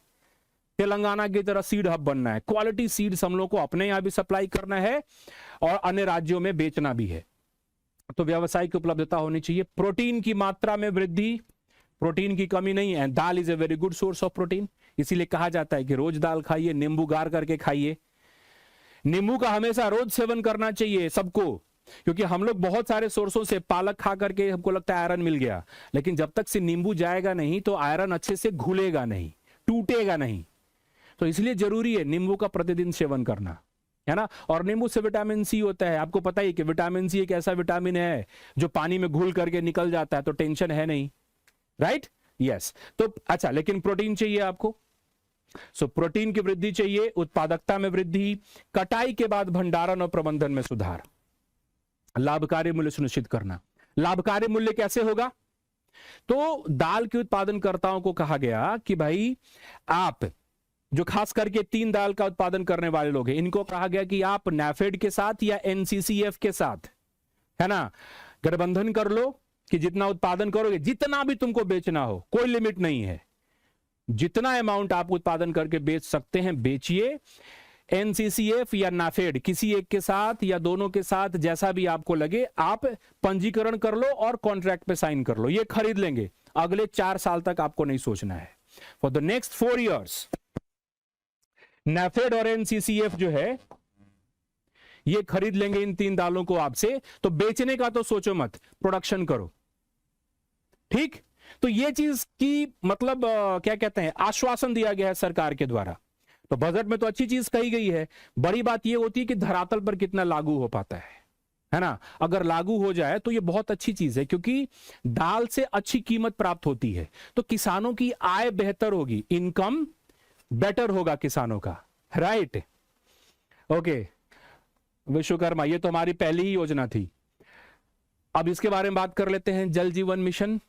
तेलंगाना की तरह सीड हब बनना है। क्वालिटी सीड्स हम लोग को अपने यहां भी सप्लाई करना है और अन्य राज्यों में बेचना भी है। तो व्यावसायिक उपलब्धता होनी चाहिए। प्रोटीन की मात्रा में वृद्धि, प्रोटीन की कमी नहीं है। Dal is a very good source of protein, इसीलिए कहा जाता है कि रोज दाल खाइए, नींबू गार करके खाइए। नींबू का हमेशा रोज सेवन करना चाहिए सबको, क्योंकि हम लोग बहुत सारे सोर्सों से पालक खा करके हमको लगता है आयरन मिल गया, लेकिन जब तक से नींबू जाएगा नहीं तो आयरन अच्छे से घुलेगा नहीं, टूटेगा नहीं। तो इसलिए जरूरी है नींबू का प्रतिदिन सेवन करना, है ना। और नींबू से विटामिन सी होता है। आपको पता ही कि विटामिन सी एक ऐसा विटामिन है जो पानी में घुल करके निकल जाता है, तो टेंशन है नहीं, राइट। यस, तो अच्छा, लेकिन प्रोटीन चाहिए आपको। सो प्रोटीन की वृद्धि चाहिए, उत्पादकता में वृद्धि, कटाई के बाद भंडारण और प्रबंधन में सुधार, लाभकारी मूल्य सुनिश्चित करना। लाभकारी मूल्य कैसे होगा, तो दाल के उत्पादनकर्ताओं को कहा गया कि भाई आप जो खास करके 3 दाल का उत्पादन करने वाले लोग हैं, इनको कहा गया कि आप नैफेड के साथ या एनसीसीएफ के साथ, है ना, गठबंधन कर लो कि जितना उत्पादन करोगे, जितना भी तुमको बेचना हो, कोई लिमिट नहीं है, जितना अमाउंट आप उत्पादन करके बेच सकते हैं बेचिए। एनसीसीएफ या नाफेड किसी एक के साथ या दोनों के साथ, जैसा भी आपको लगे, आप पंजीकरण कर लो और कॉन्ट्रैक्ट पे साइन कर लो। ये खरीद लेंगे, अगले 4 साल तक आपको नहीं सोचना है। For the next 4 years NAFED और एनसीसीएफ जो है ये खरीद लेंगे इन 3 दालों को आपसे। तो बेचने का तो सोचो मत, प्रोडक्शन करो, ठीक। तो ये चीज की मतलब क्या कहते हैं, आश्वासन दिया गया है सरकार के द्वारा। तो बजट में तो अच्छी चीज कही गई है। बड़ी बात ये होती है कि धरातल पर कितना लागू हो पाता है ना। अगर लागू हो जाए तो ये बहुत अच्छी चीज है, क्योंकि दाल से अच्छी कीमत प्राप्त होती है, तो किसानों की आय बेहतर होगी, इनकम बेटर होगा किसानों का, राइट। ओके, विश्वकर्मा ये तो हमारी पहली ही योजना थी। अब इसके बारे में बात कर लेते हैं। जल जीवन मिशन,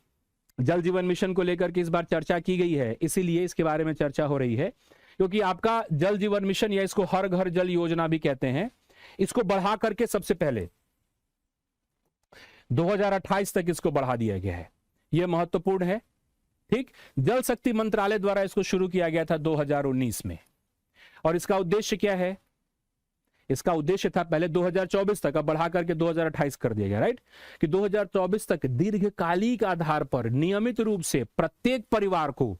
जल जीवन मिशन को लेकर के इस बार चर्चा की गई है, इसीलिए इसके बारे में चर्चा हो रही है, क्योंकि आपका जल जीवन मिशन या इसको हर घर जल योजना भी कहते हैं, इसको बढ़ा करके सबसे पहले 2028 तक इसको बढ़ा दिया गया है। यह महत्वपूर्ण है, ठीक। जल शक्ति मंत्रालय द्वारा इसको शुरू किया गया था 2019 में। और इसका उद्देश्य क्या है, इसका उद्देश्य था पहले 2024 तक, अब बढ़ा करके 2028 कर दिया गया, राइट, कि 2024 तक दीर्घकालिक आधार पर नियमित रूप से प्रत्येक परिवार को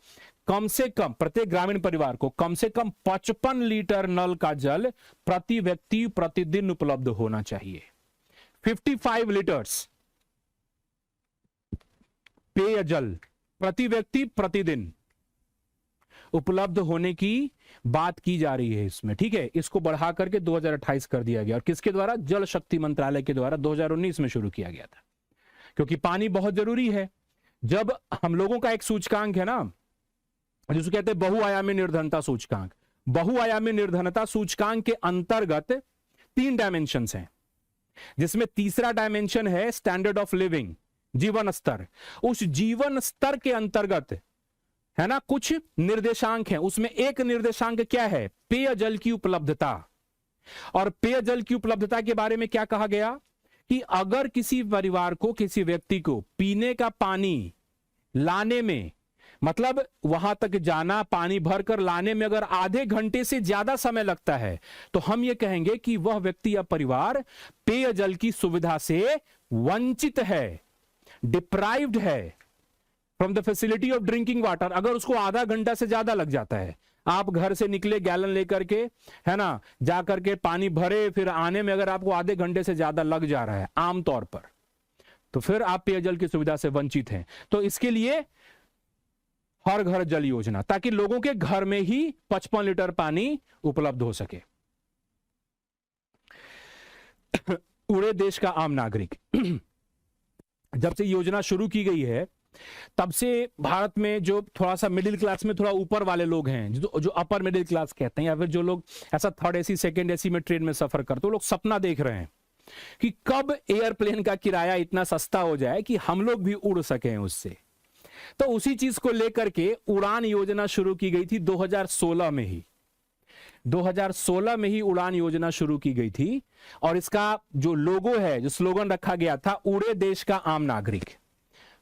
कम से कम, प्रत्येक ग्रामीण परिवार को कम से कम 55 लीटर नल का जल प्रति व्यक्ति प्रतिदिन उपलब्ध होना चाहिए। 55 लीटर्स पेयजल प्रति व्यक्ति प्रतिदिन उपलब्ध होने की बात की जा रही है इसमें, ठीक है। इसको बढ़ा करके 2028 कर दिया गया। और किसके द्वारा, जल शक्ति मंत्रालय के द्वारा 2019 में शुरू किया गया था, क्योंकि पानी बहुत जरूरी है। जब हम लोगों का एक सूचकांक है ना, जिसको कहते हैं बहुआयामी निर्धनता सूचकांक। बहुआयामी निर्धनता सूचकांक के अंतर्गत 3 डायमेंशंस हैं, जिसमें तीसरा डायमेंशन है स्टैंडर्ड ऑफ लिविंग, जीवन स्तर। उस जीवन स्तर के अंतर्गत, है ना, कुछ निर्देशांक हैं। उसमें एक निर्देशांक क्या है, पेयजल की उपलब्धता। और पेयजल की उपलब्धता के बारे में क्या कहा गया कि अगर किसी परिवार को, किसी व्यक्ति को पीने का पानी लाने में, मतलब वहां तक जाना, पानी भरकर लाने में अगर आधे घंटे से ज्यादा समय लगता है, तो हम ये कहेंगे कि वह व्यक्ति या परिवार पेयजल की सुविधा से वंचित है, डिप्राइव्ड है, from the facility of drinking water, अगर उसको आधा घंटा से ज्यादा लग जाता है, आप घर से निकले गैलन लेकर के, है ना, जा करके पानी भरे, फिर आने में अगर आपको आधे घंटे से ज्यादा लग जा रहा है आमतौर पर, तो फिर आप पेयजल की सुविधा से वंचित हैं। तो इसके लिए हर घर जल योजना, ताकि लोगों के घर में ही 55 लीटर पानी उपलब्ध हो सके। पूरे देश का आम नागरिक, जब से योजना शुरू की गई है तब से भारत में जो थोड़ा सा मिडिल क्लास में थोड़ा ऊपर वाले लोग हैं, जो अपर मिडिल क्लास कहते हैं, या फिर जो लोग ऐसा थर्ड एसी सेकंड एसी में ट्रेन में सफर करते, वो लोग सपना देख रहे हैं कि कब एयरप्लेन का किराया इतना सस्ता हो जाए कि हम लोग भी उड़ सकें उससे। तो उसी चीज को लेकर के उड़ान योजना शुरू की गई थी 2016 में ही। 2016 में ही उड़ान योजना शुरू की गई थी, और इसका जो लोगो है, जो स्लोगन रखा गया था, उड़े देश का आम नागरिक।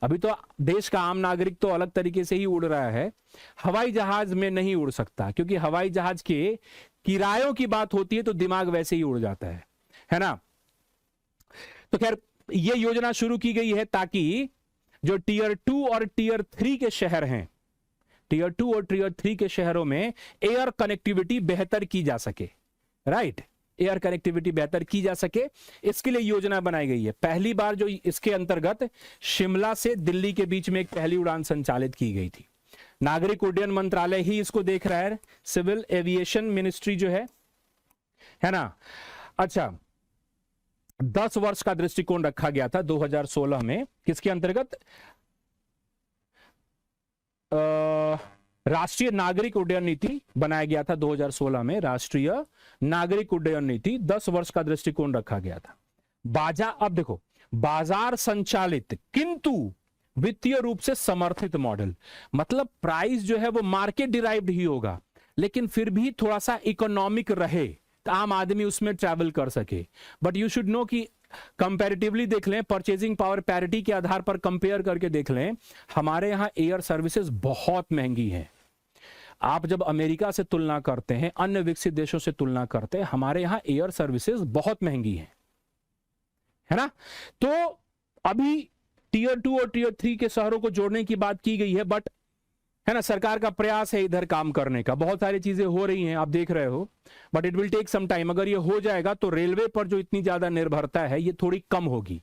अभी तो देश का आम नागरिक तो अलग तरीके से ही उड़ रहा है, हवाई जहाज में नहीं उड़ सकता, क्योंकि हवाई जहाज के किरायों की बात होती है तो दिमाग वैसे ही उड़ जाता है ना। तो खैर ये योजना शुरू की गई है ताकि जो टीयर 2 और टीयर 3 के शहर हैं, टीयर 2 और टीयर 3 के शहरों में एयर कनेक्टिविटी बेहतर की जा सके, राइट, एयर कनेक्टिविटी बेहतर की जा सके, इसके लिए योजना बनाई गई है। पहली बार जो इसके अंतर्गत शिमला से दिल्ली के बीच में एक पहली उड़ान संचालित की गई थी। नागरिक उड्डयन मंत्रालय ही इसको देख रहा है, सिविल एविएशन मिनिस्ट्री जो है ना। अच्छा, 10 वर्ष का दृष्टिकोण रखा गया था 2016 में, किसके अंतर्गत, राष्ट्रीय नागरिक उड्डयन नीति बनाया गया था 2016 में। राष्ट्रीय नागरिक उड्डयन नीति 10 वर्ष का दृष्टिकोण रखा गया था। अब देखो, बाजार संचालित किंतु वित्तीय रूप से समर्थित मॉडल, मतलब प्राइस जो है वो मार्केट डिराइव्ड ही होगा, लेकिन फिर भी थोड़ा सा इकोनॉमिक रहे, तो आम आदमी उसमें ट्रैवल कर सके। बट यू शुड नो कि कंपैरेटिवली देख लें, परचेजिंग पावर पैरिटी के आधार पर कंपेयर करके देख लें, हमारे यहां एयर सर्विसेज बहुत महंगी हैं। आप जब अमेरिका से तुलना करते हैं, अन्य विकसित देशों से तुलना करते हैं, हमारे यहां एयर सर्विसेज बहुत महंगी हैं, है ना। तो अभी टीयर 2 और टीयर 3 के शहरों को जोड़ने की बात की गई है, बट है ना, सरकार का प्रयास है इधर काम करने का, बहुत सारी चीजें हो रही हैं, आप देख रहे हो, but it will take some time. अगर ये हो जाएगा तो रेलवे पर जो इतनी ज्यादा निर्भरता है ये थोड़ी कम होगी।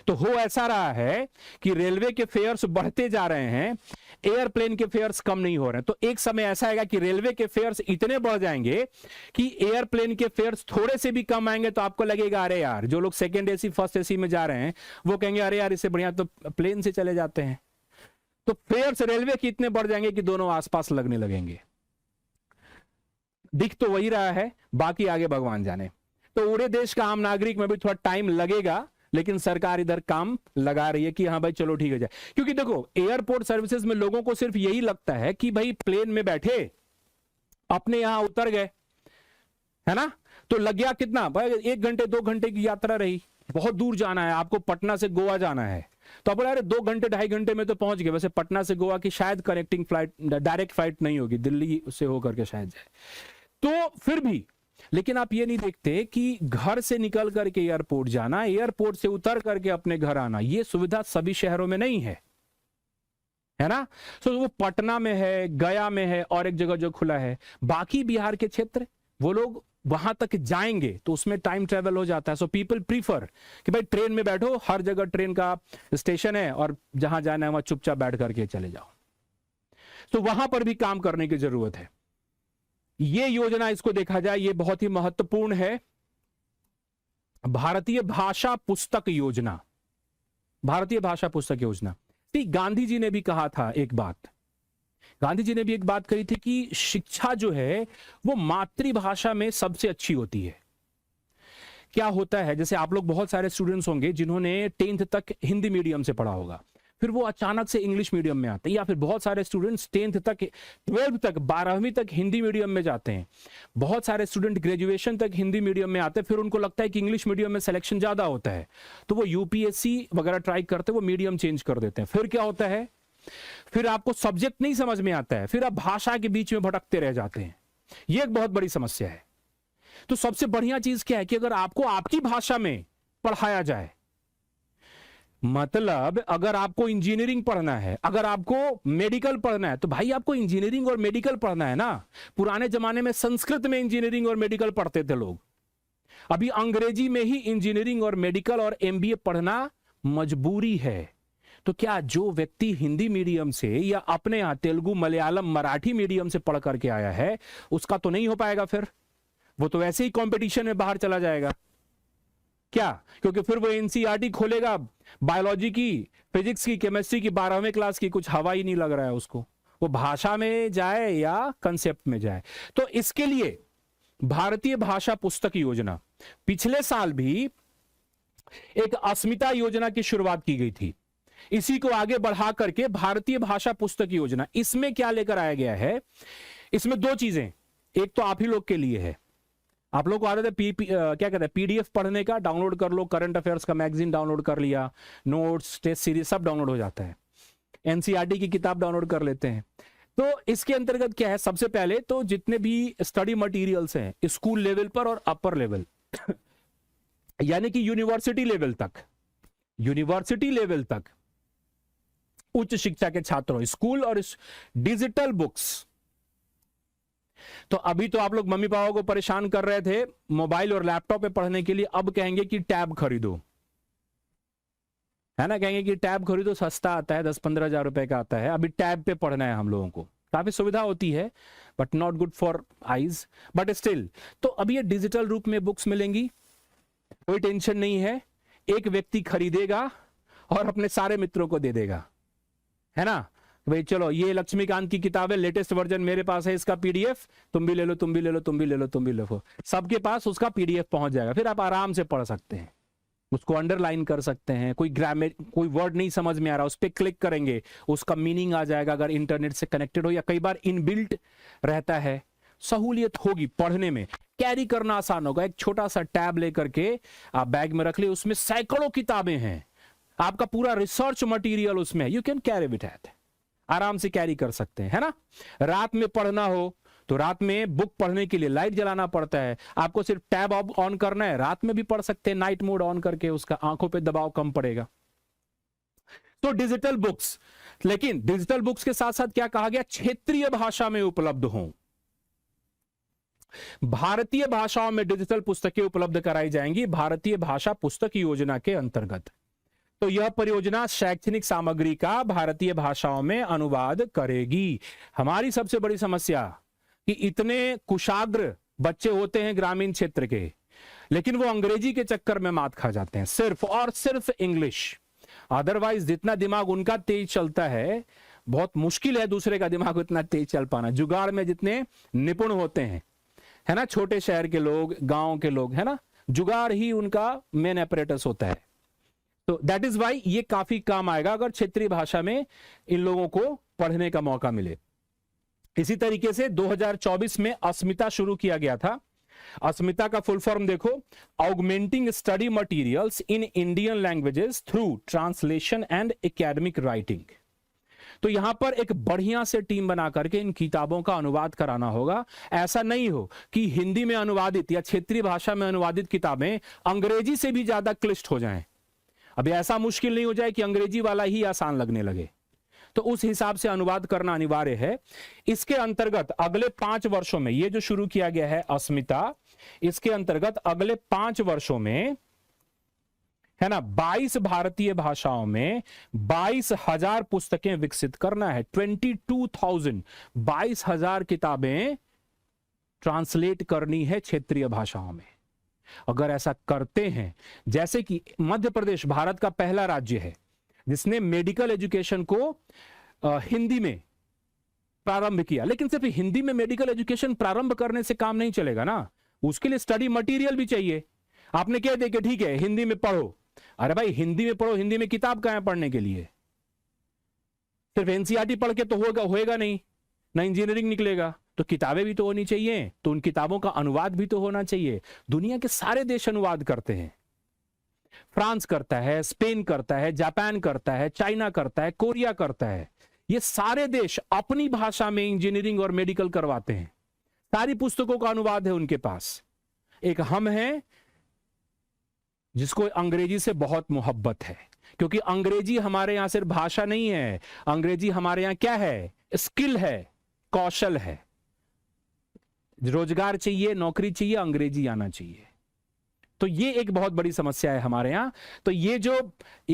तो हो ऐसा रहा है कि रेलवे के फेयर्स बढ़ते जा रहे हैं, एयरप्लेन के फेयर्स कम नहीं हो रहे हैं। तो एक समय ऐसा आएगा कि रेलवे के फेयर्स इतने बढ़ जाएंगे कि एयरप्लेन के फेयर्स थोड़े से भी कम आएंगे, तो आपको लगेगा अरे यार, जो लोग सेकेंड एसी फर्स्ट एसी में जा रहे हैं वो कहेंगे अरे यार, इससे बढ़िया तो प्लेन से चले जाते हैं। तो फेयर्स रेलवे के इतने बढ़ जाएंगे कि दोनों आसपास लगने लगेंगे। दिख तो वही रहा है, बाकी आगे भगवान जाने। तो उड़े देश का आम नागरिक में भी थोड़ा टाइम लगेगा, लेकिन सरकार इधर काम लगा रही है कि हाँ भाई चलो ठीक हो जाए। क्योंकि देखो, एयरपोर्ट सर्विसेज में लोगों को सिर्फ यही लगता है कि भाई प्लेन में बैठे, अपने यहां उतर गए, है ना, तो लग गया कितना भाई, 1 घंटे 2 घंटे की यात्रा रही, बहुत दूर जाना है, आपको पटना से गोवा जाना है, तो आप बोला अरे 2 घंटे 2.5 घंटे में तो पहुंच गए। वैसे पटना से गोवा की शायद कनेक्टिंग फ्लाइट, डायरेक्ट फ्लाइट नहीं होगी, दिल्ली से होकर के शायद जाए, तो फिर भी, लेकिन आप ये नहीं देखते कि घर से निकल करके एयरपोर्ट जाना, एयरपोर्ट से उतर करके अपने घर आना, ये सुविधा सभी शहरों में नहीं है ना। तो वो पटना में है, गया में है, और एक जगह जो खुला है, बाकी बिहार के क्षेत्र, वो लोग वहां तक जाएंगे तो उसमें टाइम ट्रेवल हो जाता है। सो पीपल प्रीफर कि भाई ट्रेन में बैठो, हर जगह ट्रेन का स्टेशन है, और जहां जाना है वहां चुपचाप बैठ करके चले जाओ। तो वहां पर भी काम करने की जरूरत है। ये योजना, इसको देखा जाए, ये बहुत ही महत्वपूर्ण है। भारतीय भाषा पुस्तक योजना, भारतीय भाषा पुस्तक योजना, गांधी जी ने भी कहा था एक बात, गांधी जी ने भी एक बात कही थी कि शिक्षा जो है वो मातृभाषा में सबसे अच्छी होती है। क्या होता है, जैसे आप लोग बहुत सारे स्टूडेंट्स होंगे जिन्होंने 10th तक हिंदी मीडियम से पढ़ा होगा, फिर वो अचानक से इंग्लिश मीडियम में आते हैं, या फिर बहुत सारे स्टूडेंट्स 10th तक 12th तक 12वीं तक हिंदी मीडियम में जाते हैं, बहुत सारे स्टूडेंट ग्रेजुएशन तक हिंदी मीडियम में आते हैं, फिर उनको लगता है कि इंग्लिश मीडियम में सिलेक्शन ज्यादा होता है, तो वो यूपीएससी वगैरह ट्राई करते हैं, वो मीडियम चेंज कर देते हैं। फिर क्या होता है, फिर आपको सब्जेक्ट नहीं समझ में आता है, फिर आप भाषा के बीच में भटकते रह जाते हैं। यह एक बहुत बड़ी समस्या है। तो सबसे बढ़िया चीज क्या है कि अगर आपको आपकी भाषा में पढ़ाया जाए, मतलब अगर आपको इंजीनियरिंग पढ़ना है, अगर आपको मेडिकल पढ़ना है, तो भाई आपको इंजीनियरिंग और मेडिकल पढ़ना है ना। पुराने जमाने में संस्कृत में इंजीनियरिंग और मेडिकल पढ़ते थे लोग, अभी अंग्रेजी में ही इंजीनियरिंग और मेडिकल और एमबीए पढ़ना मजबूरी है। तो क्या जो व्यक्ति हिंदी मीडियम से या अपने यहां तेलुगु मलयालम मराठी मीडियम से पढ़ करके आया है, उसका तो नहीं हो पाएगा, फिर वो तो वैसे ही कंपटीशन में बाहर चला जाएगा। क्या? क्योंकि फिर वो एनसीईआरटी खोलेगा, बायोलॉजी की, फिजिक्स की, केमिस्ट्री की, 12वीं क्लास की, कुछ हवा ही नहीं लग रहा है उसको, वो भाषा में जाए या कंसेप्ट में जाए। तो इसके लिए भारतीय भाषा पुस्तक योजना, पिछले साल भी एक अस्मिता योजना की शुरुआत की गई थी, इसी को आगे बढ़ा करके भारतीय भाषा पुस्तक योजना, इसमें क्या लेकर आया गया है? इसमें दो चीजें, एक तो आप ही लोग के लिए है, आप लोग को आदत है क्या कहते हैं पीडीएफ पढ़ने का, डाउनलोड कर लो, करंट अफेयर्स का मैगजीन डाउनलोड कर लिया, नोट्स, टेस्ट सीरीज सब डाउनलोड हो जाता है, एनसीईआरटी की किताब डाउनलोड कर लेते हैं। तो इसके अंतर्गत क्या है, सबसे पहले तो जितने भी स्टडी मटेरियल्स हैं स्कूल लेवल पर और अपर लेवल यानी कि यूनिवर्सिटी लेवल तक उच्च शिक्षा के छात्रों, स्कूल और डिजिटल बुक्स। तो अभी तो आप लोग मम्मी पापा को परेशान कर रहे थे मोबाइल और लैपटॉप पे पढ़ने के लिए, अब कहेंगे कि टैब खरीदो, है ना, कहेंगे कि टैब खरीदो, सस्ता आता है, 10-15 हजार रुपए का आता है, अभी टैब पे पढ़ना है हम लोगों को, काफी सुविधा होती है but not good for eyes, but still. तो अभी ये डिजिटल रूप में बुक्स मिलेंगी, कोई टेंशन नहीं है, एक व्यक्ति खरीदेगा और अपने सारे मित्रों को दे देगा, है ना, भाई चलो ये लक्ष्मीकांत की किताब है, लेटेस्ट वर्जन मेरे पास है, इसका पीडीएफ तुम भी ले लो, तुम भी ले लो, तुम भी ले लो, तुम भी ले लो, सबके पास उसका पीडीएफ पहुंच जाएगा, फिर आप आराम से पढ़ सकते हैं, उसको अंडरलाइन कर सकते हैं, कोई ग्रामर, कोई वर्ड नहीं समझ में आ रहा, उस पर क्लिक करेंगे, उसका मीनिंग आ जाएगा, अगर इंटरनेट से कनेक्टेड हो, या कई बार इनबिल्ट रहता है, सहूलियत होगी पढ़ने में, कैरी करना आसान होगा। एक छोटा सा टैब लेकर के आप बैग में रख ले, उसमें सैकड़ों किताबें हैं, आपका पूरा रिसर्च मटेरियल उसमें, you can carry it at, आराम से कैरी कर सकते हैं, है ना। रात में पढ़ना हो तो रात में बुक पढ़ने के लिए लाइट जलाना पड़ता है, आपको सिर्फ टैब ऑन करना है, रात में भी पढ़ सकते हैं, नाइट मोड ऑन करके, उसका आंखों पे दबाव कम पड़ेगा। तो डिजिटल बुक्स, लेकिन डिजिटल बुक्स के साथ साथ क्या कहा गया, क्षेत्रीय भाषा में उपलब्ध हों, भारतीय भाषाओं में डिजिटल पुस्तकें उपलब्ध कराई जाएंगी भारतीय भाषा पुस्तक योजना के अंतर्गत। तो यह परियोजना शैक्षणिक सामग्री का भारतीय भाषाओं में अनुवाद करेगी। हमारी सबसे बड़ी समस्या कि इतने कुशाग्र बच्चे होते हैं ग्रामीण क्षेत्र के, लेकिन वो अंग्रेजी के चक्कर में मात खा जाते हैं, सिर्फ और सिर्फ इंग्लिश, अदरवाइज जितना दिमाग उनका तेज चलता है, बहुत मुश्किल है दूसरे का दिमाग उतना तेज चल पाना। जुगाड़ में जितने निपुण होते हैं, है ना, छोटे शहर के लोग, गांव के लोग, है ना, जुगाड़ ही उनका मेन अपरेटस होता है। तो दैट इज वाई ये काफी काम आएगा अगर क्षेत्रीय भाषा में इन लोगों को पढ़ने का मौका मिले। इसी तरीके से 2024 में अस्मिता शुरू किया गया था। अस्मिता का फुल फॉर्म देखो, augmenting study materials in Indian languages through translation and academic writing. तो यहां पर एक बढ़िया से टीम बना करके इन किताबों का अनुवाद कराना होगा। ऐसा नहीं हो कि हिंदी में अनुवादित या क्षेत्रीय भाषा में अनुवादित किताबें अंग्रेजी से भी ज्यादा क्लिष्ट हो जाएं। अभी ऐसा मुश्किल नहीं हो जाए कि अंग्रेजी वाला ही आसान लगने लगे, तो उस हिसाब से अनुवाद करना अनिवार्य है। इसके अंतर्गत अगले 5 वर्षों में, ये जो शुरू किया गया है अस्मिता, इसके अंतर्गत अगले 5 वर्षों में, है ना, 22 भारतीय भाषाओं में 22,000 पुस्तकें विकसित करना है। 22,000, 22,000 किताबें ट्रांसलेट करनी है क्षेत्रीय भाषाओं में। अगर ऐसा करते हैं, जैसे कि मध्य प्रदेश भारत का पहला राज्य है जिसने मेडिकल एजुकेशन को हिंदी में प्रारंभ किया, लेकिन सिर्फ हिंदी में मेडिकल एजुकेशन प्रारंभ करने से काम नहीं चलेगा ना, उसके लिए स्टडी मटेरियल भी चाहिए। आपने कह दिया कि ठीक है हिंदी में पढ़ो, अरे भाई हिंदी में पढ़ो, हिंदी में किताब कहां है पढ़ने के लिए? सिर्फ एनसीईआरटी पढ़ के तो होएगा नहीं, ना इंजीनियरिंग निकलेगा, तो किताबें भी तो होनी चाहिए, तो उन किताबों का अनुवाद भी तो होना चाहिए। दुनिया के सारे देश अनुवाद करते हैं, फ्रांस करता है, स्पेन करता है, जापान करता है, चाइना करता है, कोरिया करता है। ये सारे देश अपनी भाषा में इंजीनियरिंग और मेडिकल करवाते हैं, सारी पुस्तकों का अनुवाद है उनके पास। एक हम हैं जिसको अंग्रेजी से बहुत मोहब्बत है, क्योंकि अंग्रेजी हमारे यहां सिर्फ भाषा नहीं है, अंग्रेजी हमारे यहां क्या है, स्किल है, कौशल है। रोजगार चाहिए, नौकरी चाहिए, अंग्रेजी आना चाहिए। तो ये एक बहुत बड़ी समस्या है हमारे यहां। तो ये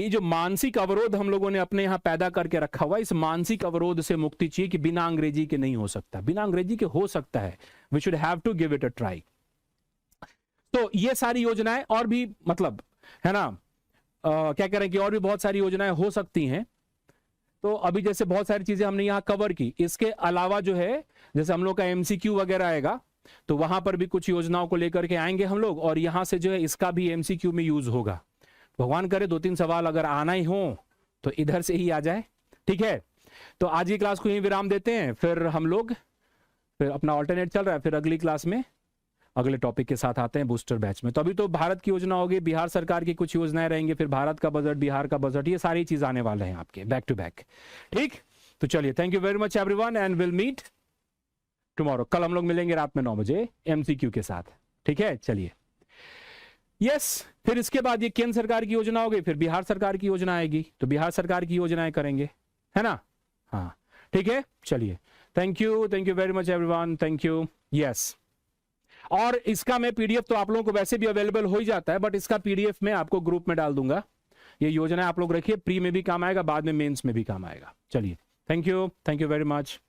जो मानसिक अवरोध हम लोगों ने अपने यहां पैदा करके रखा हुआ है, इस मानसिक अवरोध से मुक्ति चाहिए कि बिना अंग्रेजी के नहीं हो सकता। बिना अंग्रेजी के हो सकता है, we should have to give it a try. तो ये सारी योजनाएं और भी, मतलब है ना, क्या कह रहे हैं कि और भी बहुत सारी योजनाएं हो सकती हैं। तो अभी जैसे बहुत सारी चीजें हमने यहां कवर की, इसके अलावा जो है जैसे हम लोग का एमसीक्यू वगैरह आएगा, तो वहां पर भी कुछ योजनाओं को लेकर के आएंगे हम लोग, और यहां से जो है इसका भी एमसीक्यू में यूज होगा। भगवान करे 2-3 सवाल अगर आना ही हो तो इधर से ही आ जाए, ठीक है। तो आज की क्लास को यहीं विराम देते हैं, फिर हम लोग फिर अपना ऑल्टरनेट चल रहा है, फिर अगली क्लास में अगले टॉपिक के साथ आते हैं बूस्टर बैच में। तो अभी तो भारत की योजना होगी, बिहार सरकार की कुछ योजनाएं रहेंगी, फिर भारत का बजट, बिहार का बजट, ये सारी चीज आने वाले हैं आपके बैक टू बैक, ठीक। तो चलिए, thank you very much everyone and will meet tomorrow. कल हम लोग मिलेंगे रात में 9 बजे एमसीक्यू के साथ, ठीक है। चलिए, यस, फिर इसके बाद ये केंद्र सरकार की योजना हो गई, फिर बिहार सरकार की योजना आएगी, तो बिहार सरकार की योजनाएं करेंगे, है ना। हाँ, ठीक है। चलिए, thank you very much everyone, thank you. Yes, और इसका मैं पीडीएफ तो आप लोगों को वैसे भी अवेलेबल हो ही जाता है, बट इसका पीडीएफ मैं आपको ग्रुप में डाल दूंगा। ये योजना आप लोग रखिए, प्री में भी काम आएगा, बाद में मेंस में भी काम आएगा। चलिए, थैंक यू वेरी मच।